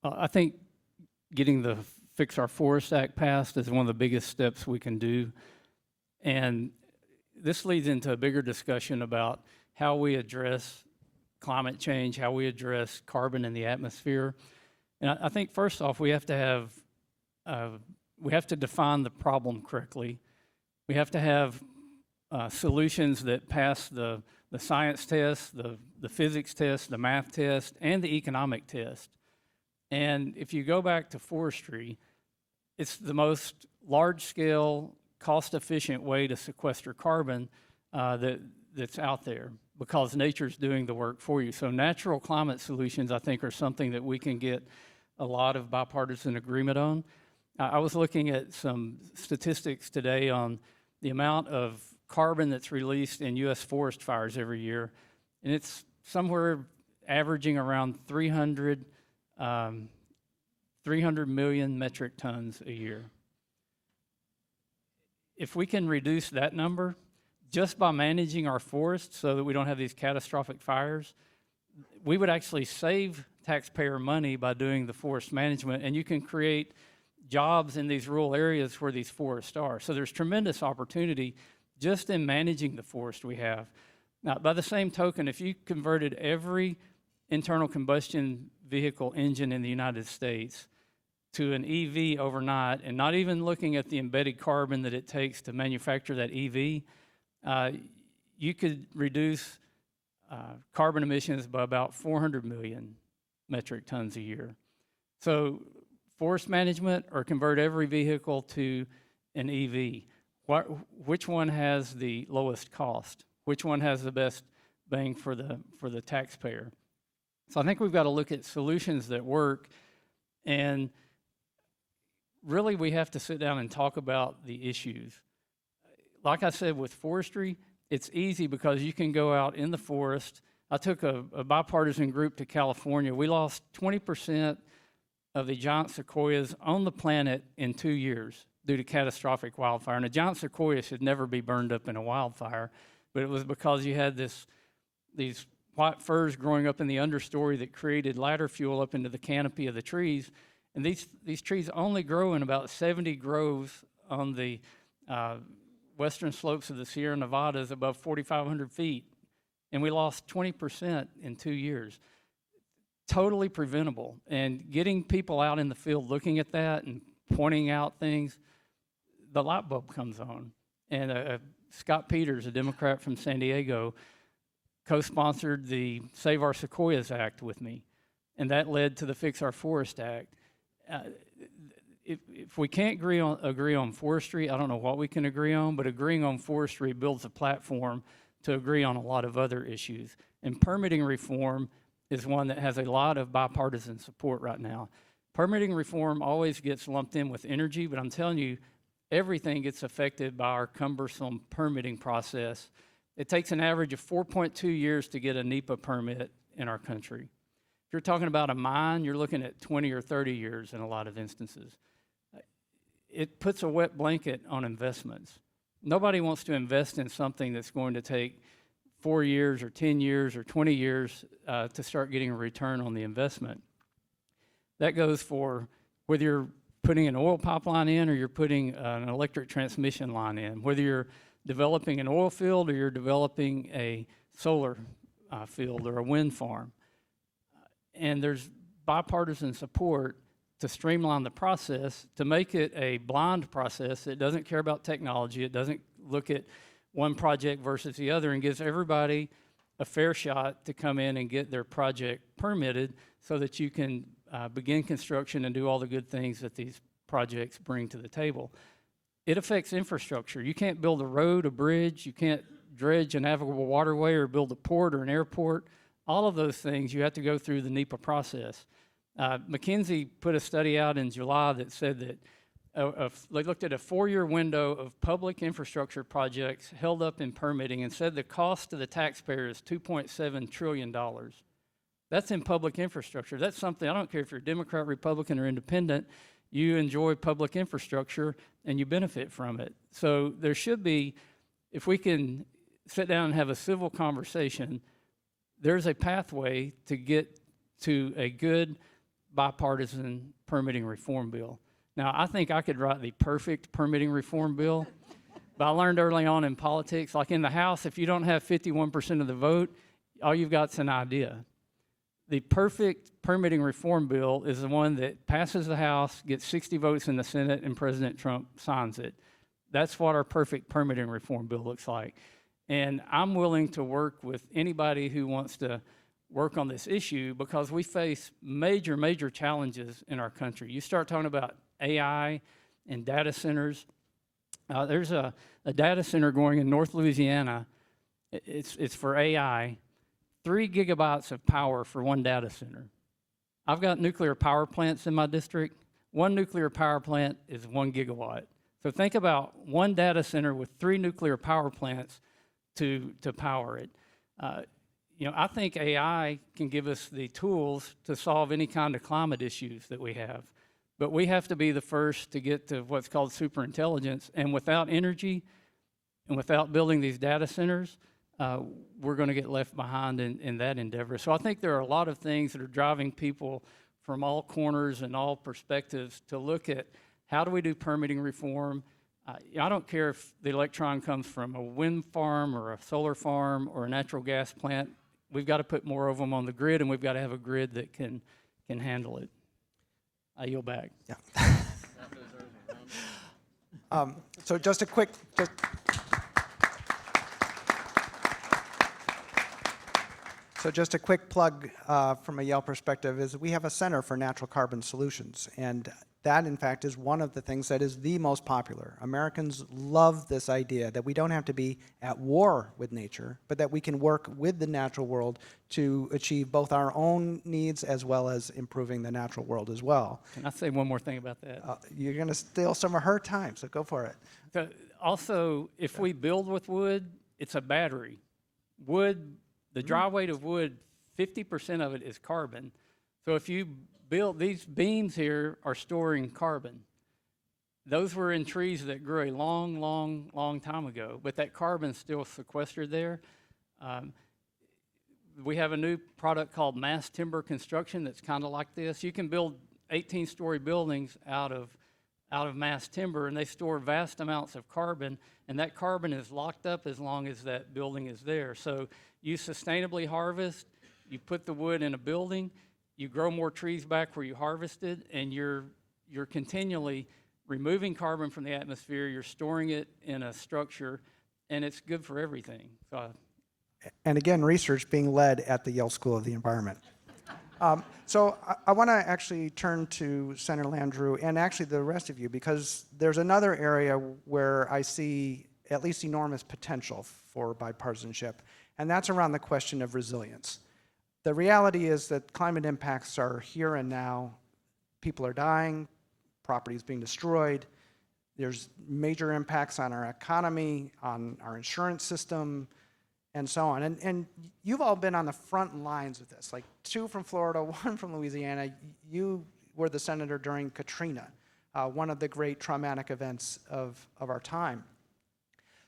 I think getting the Fix Our Forest Act passed is one of the biggest steps we can do. And this leads into a bigger discussion about how we address climate change, how we address carbon in the atmosphere. And I think first off, we have to define the problem correctly. We have to have solutions that pass the science test, the physics test, the math test, and the economic test. And if you go back to forestry, it's the most large-scale, cost-efficient way to sequester carbon that's out there, because nature's doing the work for you. So natural climate solutions, I think, are something that we can get a lot of bipartisan agreement on. I was looking at some statistics today on the amount of carbon that's released in U.S. forest fires every year, and it's somewhere averaging around 300 million metric tons a year. If we can reduce that number just by managing our forests so that we don't have these catastrophic fires, we would actually save taxpayer money by doing the forest management, and you can create jobs in these rural areas where these forests are. So there's tremendous opportunity just in managing the forest we have. Now, by the same token, if you converted every internal combustion vehicle engine in the United States to an EV overnight, and not even looking at the embedded carbon that it takes to manufacture that EV, you could reduce carbon emissions by about 400 million metric tons a year. So forest management or convert every vehicle to an EV. Which one has the lowest cost? Which one has the best bang for the taxpayer? So I think we've got to look at solutions that work, and really we have to sit down and talk about the issues. Like I said, with forestry, it's easy because you can go out in the forest. I took a bipartisan group to California. We lost 20% of the giant sequoias on the planet in 2 years due to catastrophic wildfire. And a giant sequoia should never be burned up in a wildfire, but it was because you had these white firs growing up in the understory that created ladder fuel up into the canopy of the trees. And these trees only grow in about 70 groves on the western slopes of the Sierra Nevadas above 4,500 feet. And we lost 20% in 2 years. Totally preventable. And getting people out in the field looking at that and pointing out things, the light bulb comes on. And Scott Peters, a Democrat from San Diego, co-sponsored the Save Our Sequoias Act with me. And that led to the Fix Our Forest Act. If we can't agree on forestry, I don't know what we can agree on, but agreeing on forestry builds a platform to agree on a lot of other issues. And permitting reform is one that has a lot of bipartisan support right now. Permitting reform always gets lumped in with energy, but I'm telling you, everything gets affected by our cumbersome permitting process. It takes an average of 4.2 years to get a NEPA permit in our country. If you're talking about a mine, you're looking at 20 or 30 years in a lot of instances. It puts a wet blanket on investments. Nobody wants to invest in something that's going to take 4 years or 10 years or 20 years to start getting a return on the investment. That goes for whether you're putting an oil pipeline in or you're putting an electric transmission line in, whether you're developing an oil field or you're developing a solar field or a wind farm. And there's bipartisan support to streamline the process, to make it a blind process that doesn't care about technology, it doesn't look at one project versus the other, and gives everybody a fair shot to come in and get their project permitted so that you can begin construction and do all the good things that these projects bring to the table. it affects infrastructure. You can't build a road, a bridge, you can't dredge a navigable waterway or build a port or an airport. All of those things, you have to go through the NEPA process. McKinsey put a study out in July that said that they looked at a 4-year window of public infrastructure projects held up in permitting and said the cost to the taxpayer is $2.7 trillion. That's in public infrastructure. That's something, I don't care if you're Democrat, Republican, or independent, you enjoy public infrastructure and you benefit from it. So there should be, if we can sit down and have a civil conversation, there's a pathway to get to a good bipartisan permitting reform bill. Now, I think I could write the perfect permitting reform bill, but I learned early on in politics, like in the House, if you don't have 51% of the vote, all you've got is an idea. The perfect permitting reform bill is the one that passes the House, gets 60 votes in the Senate, and President Trump signs it. That's what our perfect permitting reform bill looks like. And I'm willing to work with anybody who wants to work on this issue because we face major, major challenges in our country. You start talking about AI and data centers. There's a data center going in North Louisiana. It's for AI. 3 gigabytes of power for one data center. I've got nuclear power plants in my district. One nuclear power plant is 1 gigawatt. So think about one data center with 3 nuclear power plants to power it. I think AI can give us the tools to solve any kind of climate issues that we have. But we have to be the first to get to what's called superintelligence. And without energy and without building these data centers, we're going to get left behind in that endeavor. So I think there are a lot of things that are driving people from all corners and all perspectives to look at how do we do permitting reform. I don't care if the electron comes from a wind farm or a solar farm or a natural gas plant. We've got to put more of them on the grid, and we've got to have a grid that can handle it. I yield back. Yeah. So just a quick, just a quick plug from a Yale perspective is we have a Center for Natural Carbon Solutions, and that, in fact, is one of the things that is the most popular. Americans love this idea that we don't have to be at war with nature, but that we can work with the natural world to achieve both our own needs as well as improving the natural world as well. Can I say one more thing about that? You're going to steal some of her time, so go for it. Also, if we build with wood, it's a battery. Wood, the dry weight of wood, 50% of it is carbon. So if you build, these beams here are storing carbon. Those were in trees that grew a long, long, long time ago, but that carbon's still sequestered there. We have a new product called mass timber construction that's kind of like this. You can build 18-story buildings out of mass timber, and they store vast amounts of carbon, and that carbon is locked up as long as that building is there. So you sustainably harvest, you put the wood in a building, you grow more trees back where you harvested, and you're continually removing carbon from the atmosphere, you're storing it in a structure, and it's good for everything. And again, research being led at the Yale School of the Environment. So I want to actually turn to Senator Landrieu and actually the rest of you, because there's another area where I see at least enormous potential for bipartisanship, and that's around the question of resilience. The reality is that climate impacts are here and now. People are dying, property is being destroyed, there's major impacts on our economy, on our insurance system, and so on. And you've all been on the front lines of this, like 2 from Florida, 1 from Louisiana. You were the senator during Katrina, one of the great traumatic events of our time.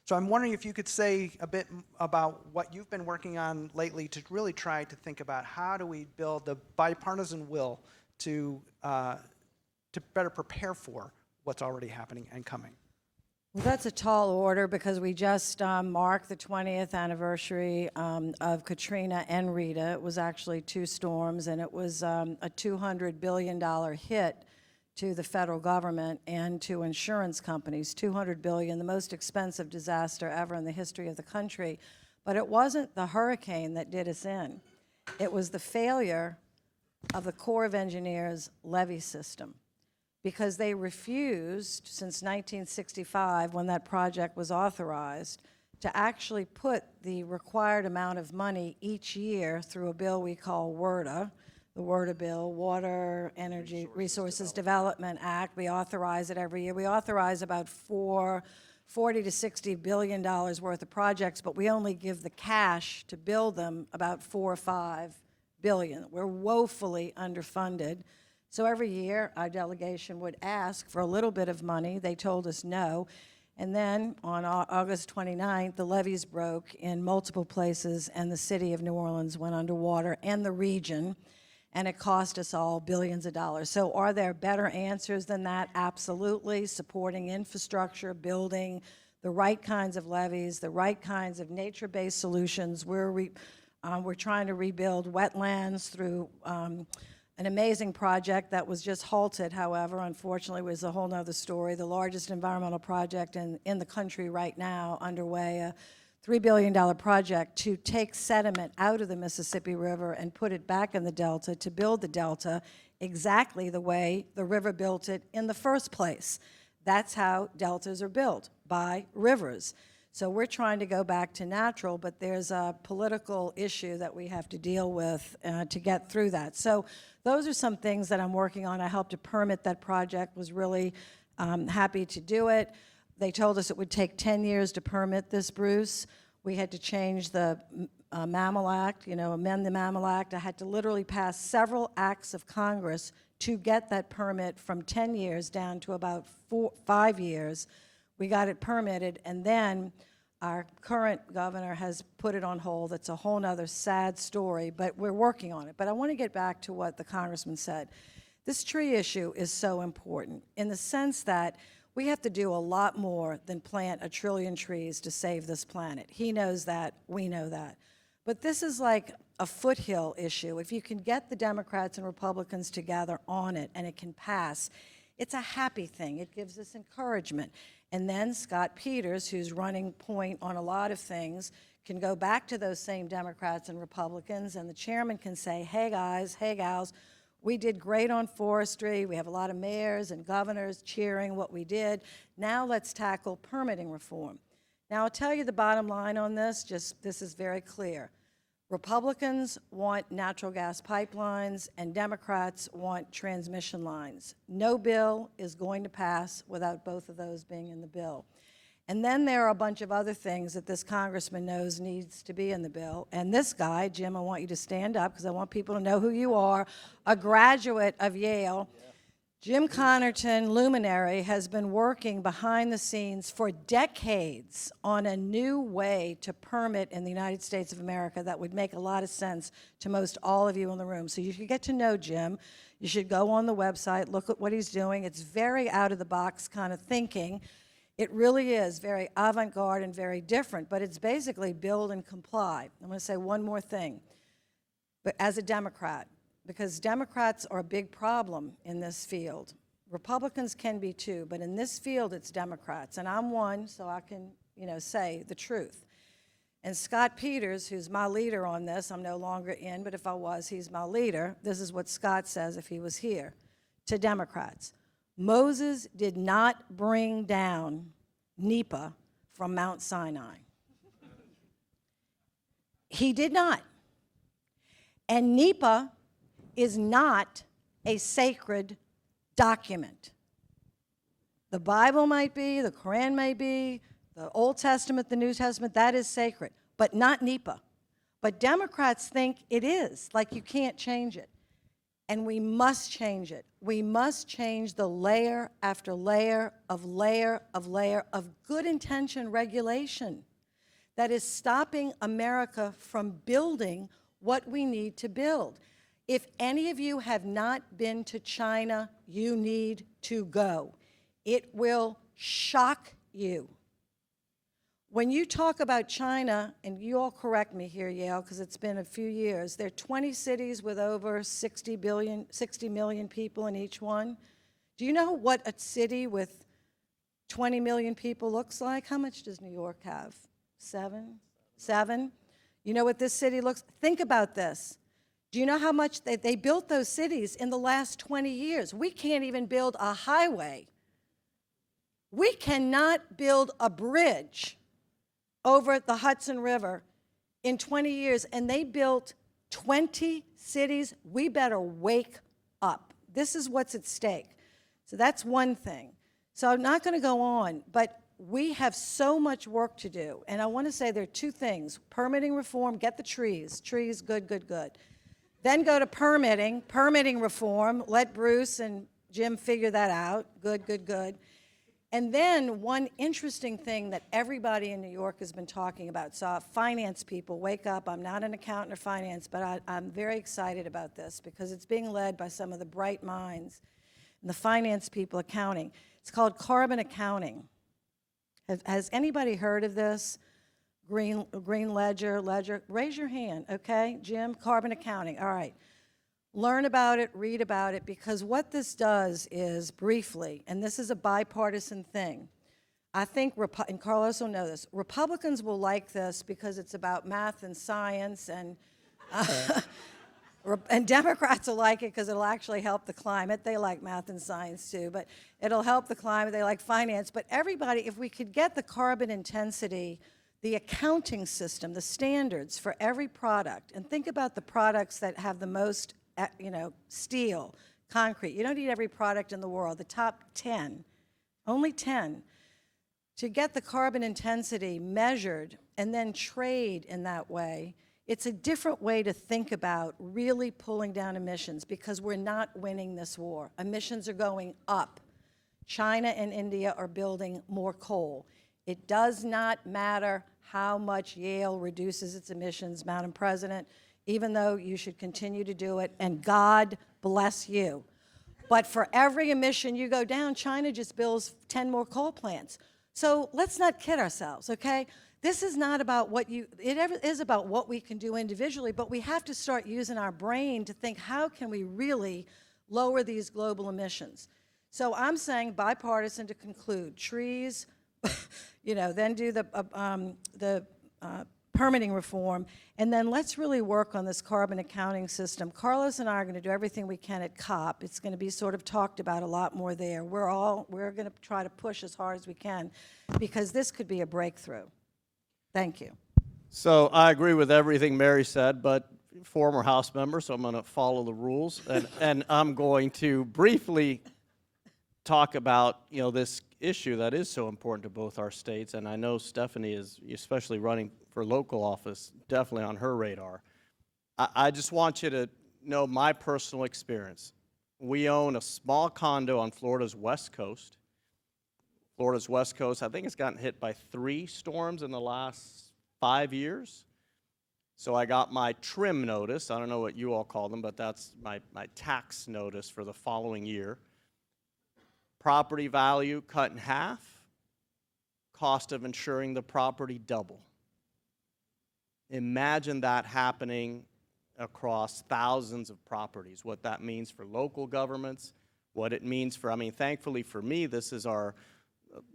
So I'm wondering if you could say a bit about what you've been working on lately to really try to think about how do we build the bipartisan will to better prepare for what's already happening and coming. Well, that's a tall order because we just marked the 20th anniversary of Katrina and Rita. It was actually 2 storms, and it was a $200 billion hit to the federal government and to insurance companies. $200 billion, the most expensive disaster ever in the history of the country. But it wasn't the hurricane that did us in. It was the failure of the Corps of Engineers levee system. because they refused, since 1965, when that project was authorized, to actually put the required amount of money each year through a bill we call WRDA, the WRDA bill, Water Energy Resources Development Act. We authorize it every year. We authorize about $40 to $60 billion worth of projects, but we only give the cash to build them about $4 or $5 billion. We're woefully underfunded. So every year, our delegation would ask for a little bit of money. They told us no. And then on August 29th, the levees broke in multiple places, and the city of New Orleans went underwater, and the region, and it cost us all billions of dollars. So are there better answers than that? Absolutely. Supporting infrastructure, building the right kinds of levees, the right kinds of nature-based solutions. We're trying to rebuild wetlands through an amazing project that was just halted, however, unfortunately, was a whole nother story. The largest environmental project in the country right now underway, a $3 billion project to take sediment out of the Mississippi River and put it back in the Delta to build the Delta exactly the way the river built it in the first place. That's how deltas are built, by rivers. So we're trying to go back to natural, but there's a political issue that we have to deal with to get through that. So those are some things that I'm working on. I helped to permit that project, was really happy to do it. They told us it would take 10 years to permit this, Bruce. We had to change the Mammal Act, amend the Mammal Act. I had to literally pass several acts of Congress to get that permit from 10 years down to about 5 years. We got it permitted, and then our current governor has put it on hold. It's a whole nother sad story, but we're working on it. But I want to get back to what the congressman said. This tree issue is so important in the sense that we have to do a lot more than plant 1 trillion trees to save this planet. He knows that, we know that. But this is like a foothill issue. If you can get the Democrats and Republicans together on it and it can pass, it's a happy thing. It gives us encouragement. And then Scott Peters, who's running point on a lot of things, can go back to those same Democrats and Republicans, and the chairman can say, hey guys, hey gals, we did great on forestry. We have a lot of mayors and governors cheering what we did. Now let's tackle permitting reform. Now I'll tell you the bottom line on this, this is very clear. Republicans want natural gas pipelines, and Democrats want transmission lines. No bill is going to pass without both of those being in the bill. And then there are a bunch of other things that this congressman knows needs to be in the bill. And this guy, Jim, I want you to stand up because I want people to know who you are, a graduate of Yale. Jim Connerton, luminary, has been working behind the scenes for decades on a new way to permit in the United States of America that would make a lot of sense to most all of you in the room. So you should get to know Jim. You should go on the website, look at what he's doing. It's very out-of-the-box kind of thinking. It really is very avant-garde and very different, but it's basically build and comply. I'm going to say one more thing. But as a Democrat, because Democrats are a big problem in this field. Republicans can be too, but in this field it's Democrats, and I'm one, so I can, say the truth. And Scott Peters, who's my leader on this, I'm no longer in, but if I was, he's my leader. This is what Scott says if he was here to Democrats. Moses did not bring down NEPA from Mount Sinai. He did not. And NEPA is not a sacred document. The Bible might be, the Quran may be, the Old Testament, the New Testament, that is sacred, but not NEPA. But Democrats think it is, like you can't change it. And we must change it. We must change the layer after layer of good intention regulation that is stopping America from building what we need to build. If any of you have not been to China, you need to go. It will shock you. When you talk about China, and you all correct me here, Yale, because it's been a few years, there are 20 cities with over 60 million people in each one. Do you know what a city with 20 million people looks like? How much does New York have? 7? You know what this city looks like? Think about this. Do you know how much they built those cities in the last 20 years? We can't even build a highway. We cannot build a bridge over the Hudson River in 20 years, and they built 20 cities. We better wake up. This is what's at stake. So that's one thing. So I'm not going to go on, but we have so much work to do. And I want to say there are two things. Permitting reform, get the trees. Trees, good, good, good. Then go to permitting reform. Let Bruce and Jim figure that out. Good, good, good. And then one interesting thing that everybody in New York has been talking about, so finance people, wake up. I'm not an accountant or finance, but I'm very excited about this because it's being led by some of the bright minds in the finance people accounting. It's called carbon accounting. Has anybody heard of this? Green ledger, raise your hand, okay? Jim, carbon accounting, all right. Learn about it, read about it, because what this does is, briefly, and this is a bipartisan thing, I think, and Carlos will know this, Republicans will like this because it's about math and science, and Democrats will like it because it'll actually help the climate. They like math and science too, but it'll help the climate. They like finance. But everybody, if we could get the carbon intensity, the accounting system, the standards for every product, and think about the products that have the most steel, concrete. You don't need every product in the world. The top 10, only 10. To get the carbon intensity measured and then trade in that way, it's a different way to think about really pulling down emissions because we're not winning this war. Emissions are going up. China and India are building more coal. It does not matter how much Yale reduces its emissions, Madam President, even though you should continue to do it, and God bless you. But for every emission you go down, China just builds 10 more coal plants. So let's not kid ourselves, okay? This is not about it is about what we can do individually, but we have to start using our brain to think, how can we really lower these global emissions? So I'm saying bipartisan to conclude, trees, then do the permitting reform, and then let's really work on this carbon accounting system. Carlos and I are going to do everything we can at COP. It's going to be sort of talked about a lot more there. We're going to try to push as hard as we can because this could be a breakthrough. Thank you. So I agree with everything Mary said, but former House member, so I'm going to follow the rules, and I'm going to briefly talk about this issue that is so important to both our states, and I know Stephanie is, especially running for local office, definitely on her radar. I just want you to know my personal experience. We own a small condo on Florida's West Coast. Florida's West Coast, I think it's gotten hit by 3 storms in the last 5 years. So I got my trim notice. I don't know what you all call them, but that's my tax notice for the following year. Property value cut in half, cost of insuring the property double. Imagine that happening across thousands of properties, what that means for local governments, what it means for, thankfully for me, this is our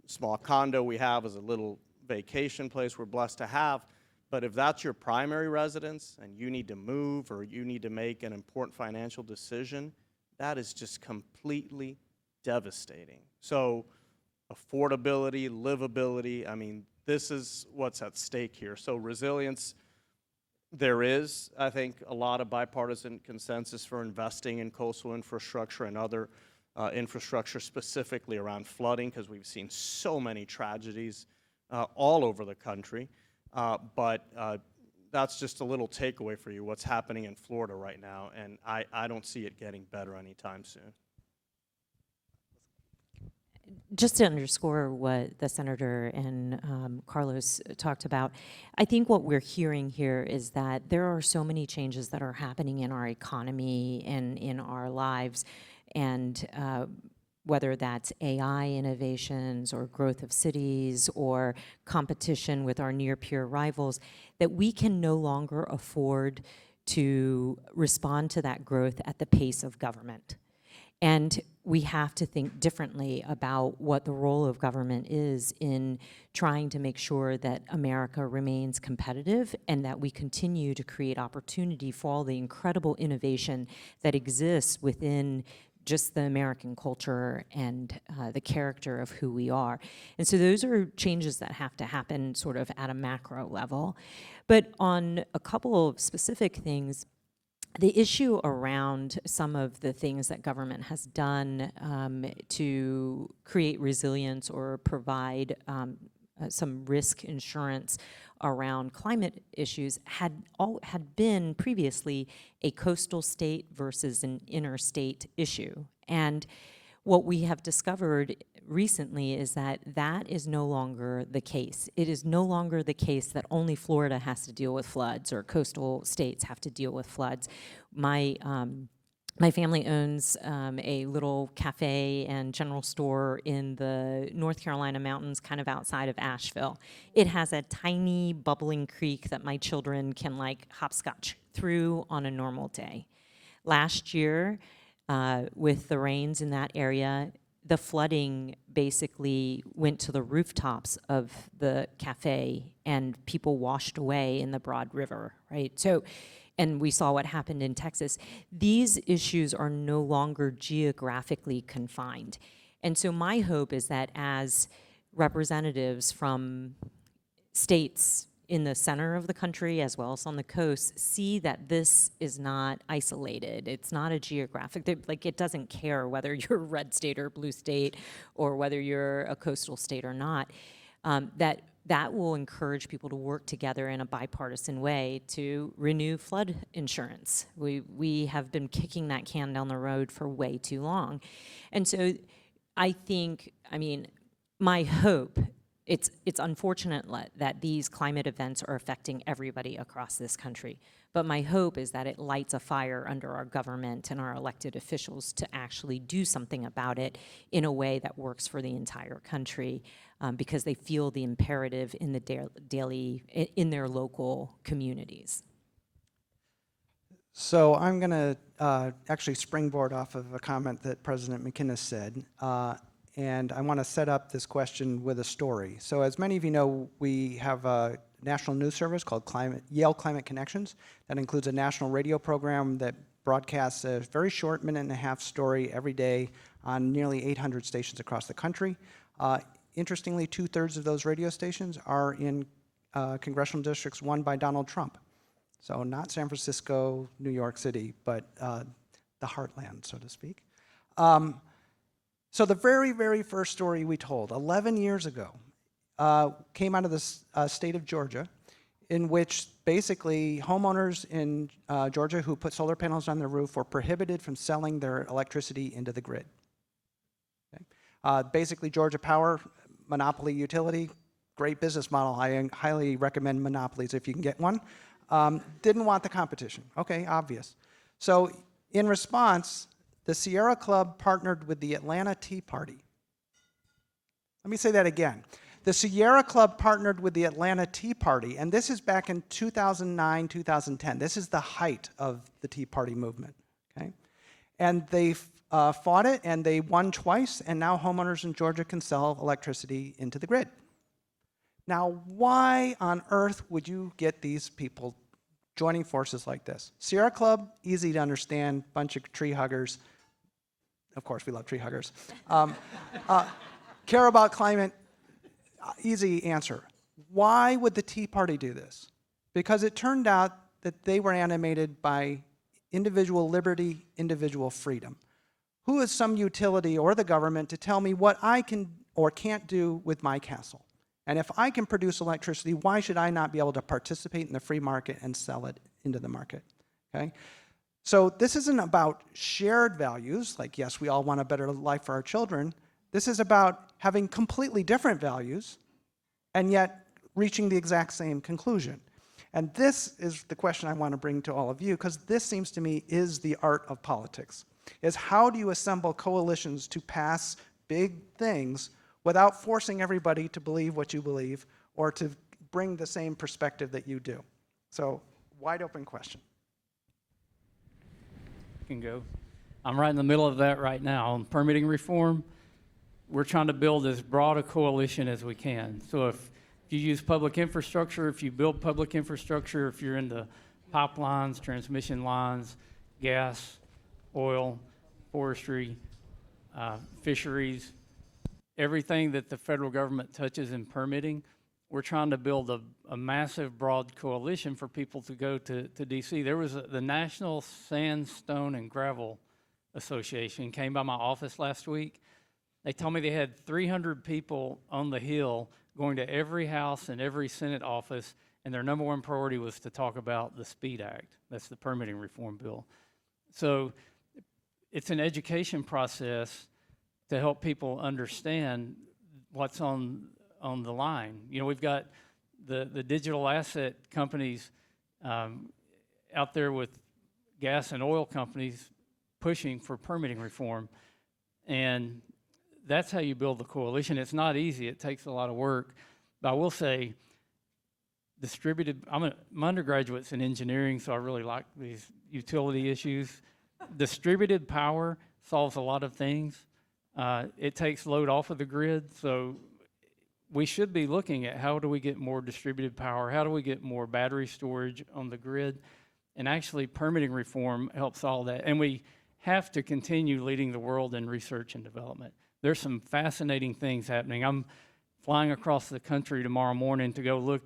small condo we have as a little vacation place we're blessed to have, but if that's your primary residence and you need to move or you need to make an important financial decision, that is just completely devastating. So affordability, livability, this is what's at stake here. So resilience, there is, I think, a lot of bipartisan consensus for investing in coastal infrastructure and other infrastructure, specifically around flooding, because we've seen so many tragedies all over the country. But that's just a little takeaway for you, what's happening in Florida right now, and I don't see it getting better anytime soon. Just to underscore what the Senator and Carlos talked about, I think what we're hearing here is that there are so many changes that are happening in our economy and in our lives, and whether that's AI innovations or growth of cities or competition with our near-peer rivals, that we can no longer afford to respond to that growth at the pace of government. And we have to think differently about what the role of government is in trying to make sure that America remains competitive and that we continue to create opportunity for all the incredible innovation that exists within just the American culture and the character of who we are. And so those are changes that have to happen sort of at a macro level. But on a couple of specific things, the issue around some of the things that government has done to create resilience or provide some risk insurance around climate issues had been previously a coastal state versus an interstate issue. And what we have discovered recently is that that is no longer the case. It is no longer the case that only Florida has to deal with floods or coastal states have to deal with floods. My family owns a little cafe and general store in the North Carolina mountains, kind of outside of Asheville. It has a tiny bubbling creek that my children can like hopscotch through on a normal day. Last year, with the rains in that area, the flooding basically went to the rooftops of the cafe and people washed away in the Broad River, right? So, and we saw what happened in Texas. These issues are no longer geographically confined. And so my hope is that as representatives from states in the center of the country as well as on the coast see that this is not isolated. It's not a geographic, like it doesn't care whether you're a red state or blue state or whether you're a coastal state or not, that will encourage people to work together in a bipartisan way to renew flood insurance. We have been kicking that can down the road for way too long. And so I think, I mean, my hope, it's unfortunate that these climate events are affecting everybody across this country. But my hope is that it lights a fire under our government and our elected officials to actually do something about it in a way that works for the entire country, because they feel the imperative in the in their local communities. So I'm going to actually springboard off of a comment that President McInnes said. And I want to set up this question with a story. So as many of you know, we have a national news service called Yale Climate Connections. That includes a national radio program that broadcasts a very short minute-and-a-half story every day on nearly 800 stations across the country. Interestingly, 2/3 of those radio stations are in congressional districts won by Donald Trump. So not San Francisco, New York City, but the heartland, so to speak. So the very, very first story we told 11 years ago came out of the state of Georgia, in which basically homeowners in Georgia who put solar panels on their roof were prohibited from selling their electricity into the grid. Okay? Basically, Georgia Power, monopoly utility, great business model. I highly recommend monopolies if you can get one. Didn't want the competition. Okay, obvious. So in response, the Sierra Club partnered with the Atlanta Tea Party. Let me say that again. The Sierra Club partnered with the Atlanta Tea Party, and this is back in 2009, 2010. This is the height of the Tea Party movement, okay? And they fought it, and they won twice, and now homeowners in Georgia can sell electricity into the grid. Now, why on earth would you get these people joining forces like this? Sierra Club, easy to understand, bunch of tree huggers. Of course, we love tree huggers. Care about climate, easy answer. Why would the Tea Party do this? Because it turned out that they were animated by individual liberty, individual freedom. Who is some utility or the government to tell me what I can or can't do with my castle? And if I can produce electricity, why should I not be able to participate in the free market and sell it into the market? Okay? So this isn't about shared values, like yes, we all want a better life for our children. This is about having completely different values and yet reaching the exact same conclusion. And this is the question I want to bring to all of you, because this seems to me is the art of politics, is how do you assemble coalitions to pass big things without forcing everybody to believe what you believe or to bring the same perspective that you do? So, wide open question. Can go. I'm right in the middle of that right now. On permitting reform, we're trying to build as broad a coalition as we can. So if you use public infrastructure, if you build public infrastructure, if you're into pipelines, transmission lines, gas, oil, forestry, fisheries, everything that the federal government touches in permitting, we're trying to build a massive, broad coalition for people to go to D.C. There was the National Sandstone and Gravel Association came by my office last week. They told me they had 300 people on the Hill going to every House and every Senate office, and their number one priority was to talk about the SPEED Act. That's the permitting reform bill. So it's an education process to help people understand what's on the line. You know, we've got the digital asset companies out there with gas and oil companies pushing for permitting reform, and that's how you build the coalition. It's not easy. It takes a lot of work. But I will say, my undergraduate's in engineering, so I really like these utility issues. Distributed power solves a lot of things. It takes load off of the grid, so we should be looking at how do we get more distributed power, how do we get more battery storage on the grid, and actually permitting reform helps all that. And we have to continue leading the world in research and development. There's some fascinating things happening. I'm flying across the country tomorrow morning to go look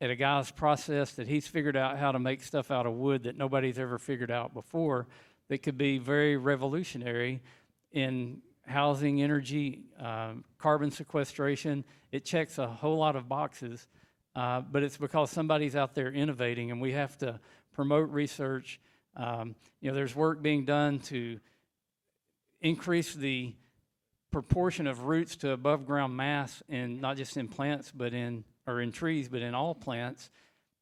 at a guy's process that he's figured out how to make stuff out of wood that nobody's ever figured out before that could be very revolutionary in housing, energy, carbon sequestration. It checks a whole lot of boxes, but it's because somebody's out there innovating, and we have to promote research. You know, there's work being done to increase the proportion of roots to above ground mass, in not just in plants, but in trees, but in all plants.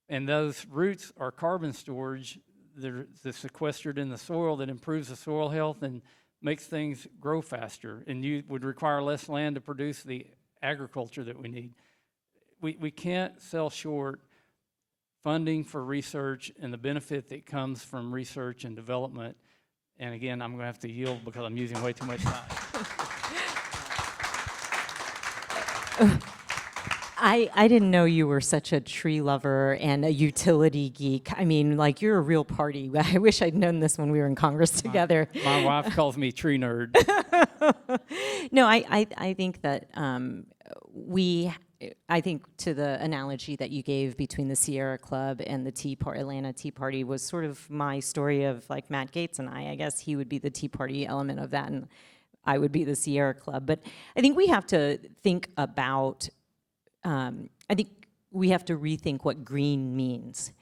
And those roots are carbon storage. They're sequestered in the soil that improves the soil health and makes things grow faster, and you would require less land to produce the agriculture that we need. We can't sell short funding for research and the benefit that comes from research and development. And again, I'm going to have to yield because I'm using way too much time. I didn't know you were such a tree lover and a utility geek. I mean, like, you're a real party. I wish I'd known this when we were in Congress together. My wife calls me tree nerd. No, I think that I think to the analogy that you gave between the Sierra Club and the Atlanta Tea Party was sort of my story of, like, Matt Gaetz and I guess he would be the Tea Party element of that, and I would be the Sierra Club. But I think we have to think about I think we have to rethink what green means.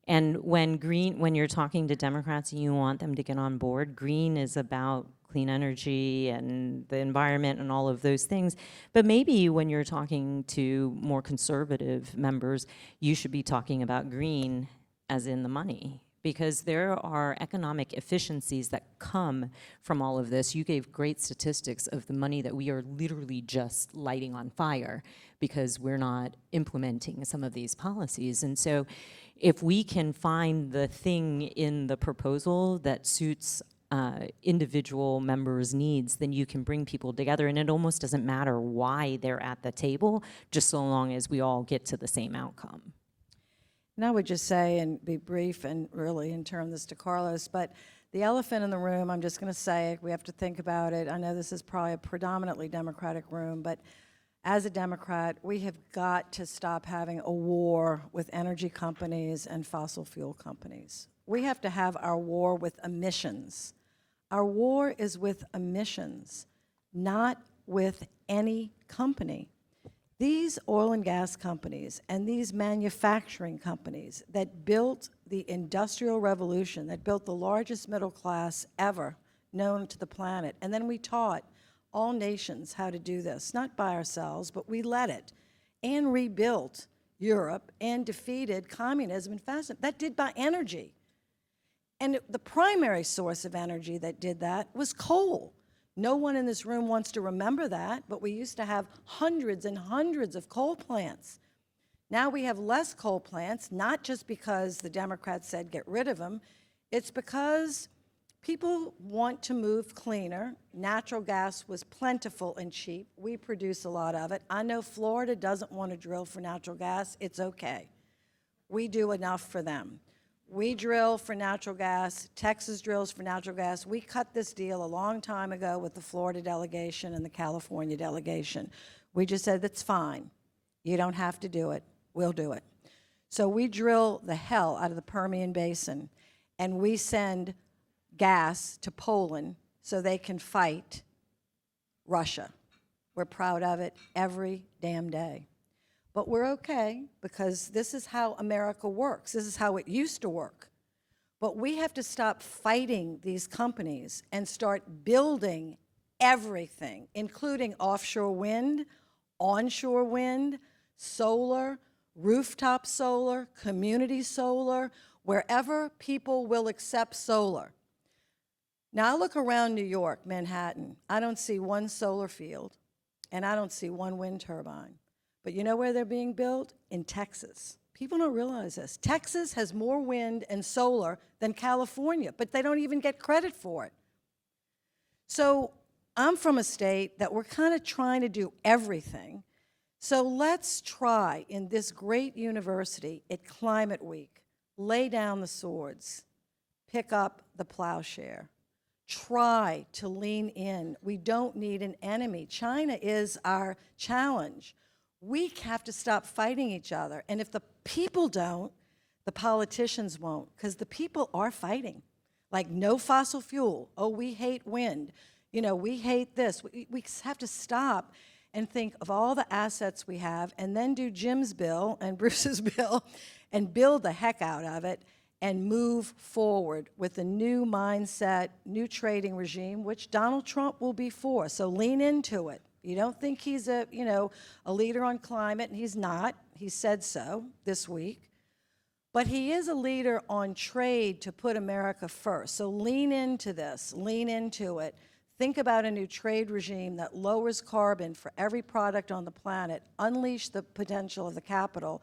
And when you're talking to Democrats and you want them to get on board, green is about clean energy and the environment and all of those things. But maybe when you're talking to more conservative members, you should be talking about green as in the money, because there are economic efficiencies that come from all of this. You gave great statistics of the money that we are literally just lighting on fire because we're not implementing some of these policies. And so if we can find the thing in the proposal that suits individual members' needs, then you can bring people together, and it almost doesn't matter why they're at the table, just so long as we all get to the same outcome. And I would just say, and be brief and really and turn this to Carlos, but the elephant in the room, I'm just going to say it, we have to think about it. I know this is probably a predominantly Democratic room, but as a Democrat, we have got to stop having a war with energy companies and fossil fuel companies. We have to have our war with emissions. Our war is with emissions, not with any company. These oil and gas companies and these manufacturing companies that built the Industrial Revolution, that built the largest middle class ever known to the planet, and then we taught all nations how to do this, not by ourselves, but we led it, and rebuilt Europe and defeated communism and fascism. That did by energy. And the primary source of energy that did that was coal. No one in this room wants to remember that, but we used to have hundreds and hundreds of coal plants. Now we have less coal plants, not just because the Democrats said get rid of them, it's because People want to move cleaner. Natural gas was plentiful and cheap. We produce a lot of it. I know Florida doesn't want to drill for natural gas. It's okay. We do enough for them. We drill for natural gas. Texas drills for natural gas. We cut this deal a long time ago with the Florida delegation and the California delegation. We just said, that's fine. You don't have to do it. We'll do it. So we drill the hell out of the Permian Basin, and we send gas to Poland so they can fight Russia. We're proud of it every damn day. But we're okay because this is how America works. This is how it used to work. But we have to stop fighting these companies and start building everything, including offshore wind, onshore wind, solar, rooftop solar, community solar, wherever people will accept solar. Now I look around New York, Manhattan, I don't see one solar field, and I don't see one wind turbine. But you know where they're being built? In Texas. People don't realize this. Texas has more wind and solar than California, but they don't even get credit for it. So I'm from a state that we're kind of trying to do everything. So let's try in this great university at Climate Week, lay down the swords, pick up the plowshare. Try to lean in. We don't need an enemy. China is our challenge. We have to stop fighting each other. And if the people don't, the politicians won't, because the people are fighting. Like no fossil fuel. Oh, we hate wind. You know, we hate this. We have to stop and think of all the assets we have and then do Jim's bill and Bruce's bill and build the heck out of it and move forward with a new mindset, new trading regime, which Donald Trump will be for. So lean into it. You don't think he's a leader on climate, and he's not. He said so this week. But he is a leader on trade to put America first. So lean into this, lean into it. Think about a new trade regime that lowers carbon for every product on the planet, unleash the potential of the capital,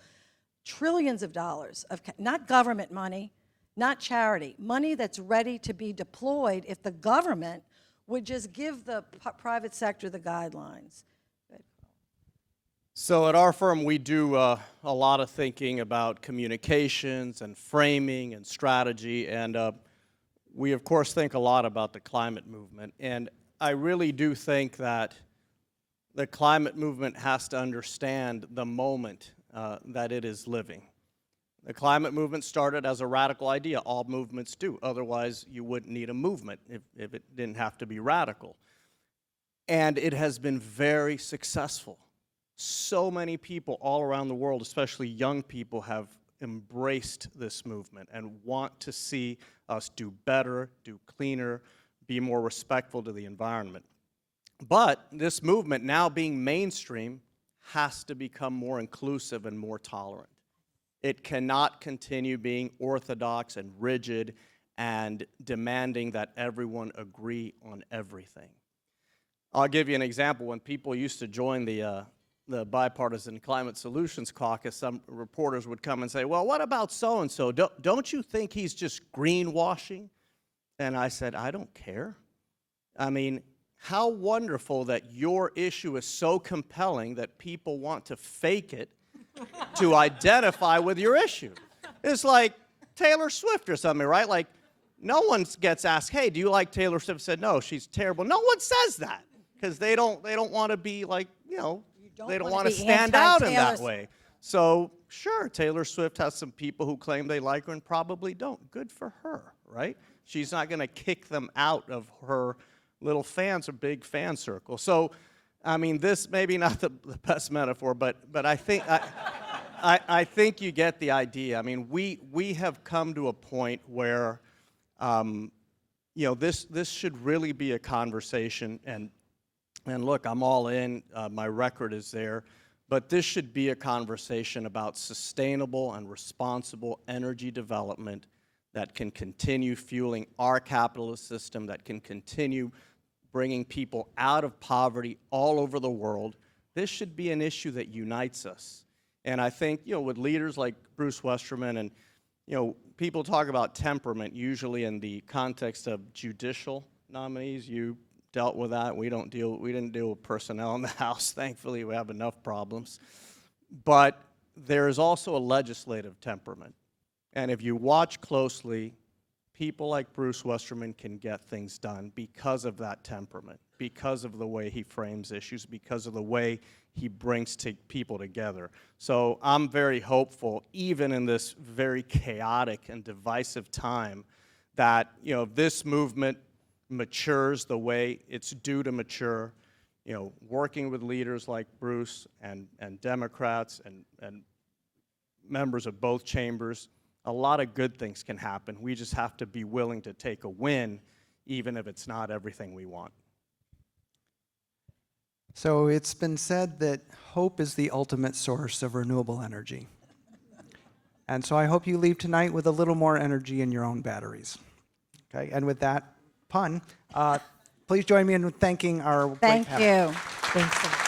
trillions of dollars of, not government money, not charity, money that's ready to be deployed if the government would just give the private sector the guidelines. Good. So at our firm, we do a lot of thinking about communications and framing and strategy, and we, of course, think a lot about the climate movement. And I really do think that the climate movement has to understand the moment that it is living. The climate movement started as a radical idea. All movements do. Otherwise, you wouldn't need a movement if it didn't have to be radical. And it has been very successful. So many people all around the world, especially young people, have embraced this movement and want to see us do better, do cleaner, be more respectful to the environment. But this movement, now being mainstream, has to become more inclusive and more tolerant. It cannot continue being orthodox and rigid and demanding that everyone agree on everything. I'll give you an example. When people used to join the Bipartisan Climate Solutions Caucus, some reporters would come and say, well, what about so-and-so? Don't you think he's just greenwashing? And I said, I don't care. I mean, how wonderful that your issue is so compelling that people want to fake it to identify with your issue. It's like Taylor Swift or something, right? Like, no one gets asked, hey, do you like Taylor Swift? Said, no, she's terrible. No one says that because they don't want to be like, they don't want to stand out in that way. So, sure, Taylor Swift has some people who claim they like her and probably don't. Good for her, right? She's not going to kick them out of her little fans or big fan circle. So, I mean, this may be not the best metaphor, but I think I think you get the idea. I mean, we have come to a point where, this should really be a conversation. And look, I'm all in. My record is there. But this should be a conversation about sustainable and responsible energy development that can continue fueling our capitalist system, that can continue bringing people out of poverty all over the world. This should be an issue that unites us. And I think, with leaders like Bruce Westerman people talk about temperament usually in the context of judicial nominees. You dealt with that. We didn't deal with personnel in the House. Thankfully, we have enough problems. But there is also a legislative temperament. And if you watch closely, people like Bruce Westerman can get things done because of that temperament, because of the way he frames issues, because of the way he brings people together. So I'm very hopeful, even in this very chaotic and divisive time, that this movement matures the way it's due to mature, working with leaders like Bruce and Democrats and members of both chambers. A lot of good things can happen. We just have to be willing to take a win, even if it's not everything we want. So it's been said that hope is the ultimate source of renewable energy. And so I hope you leave tonight with a little more energy in your own batteries. Okay, and with that pun, please join me in thanking our great panel. Thank you. Thanks so much.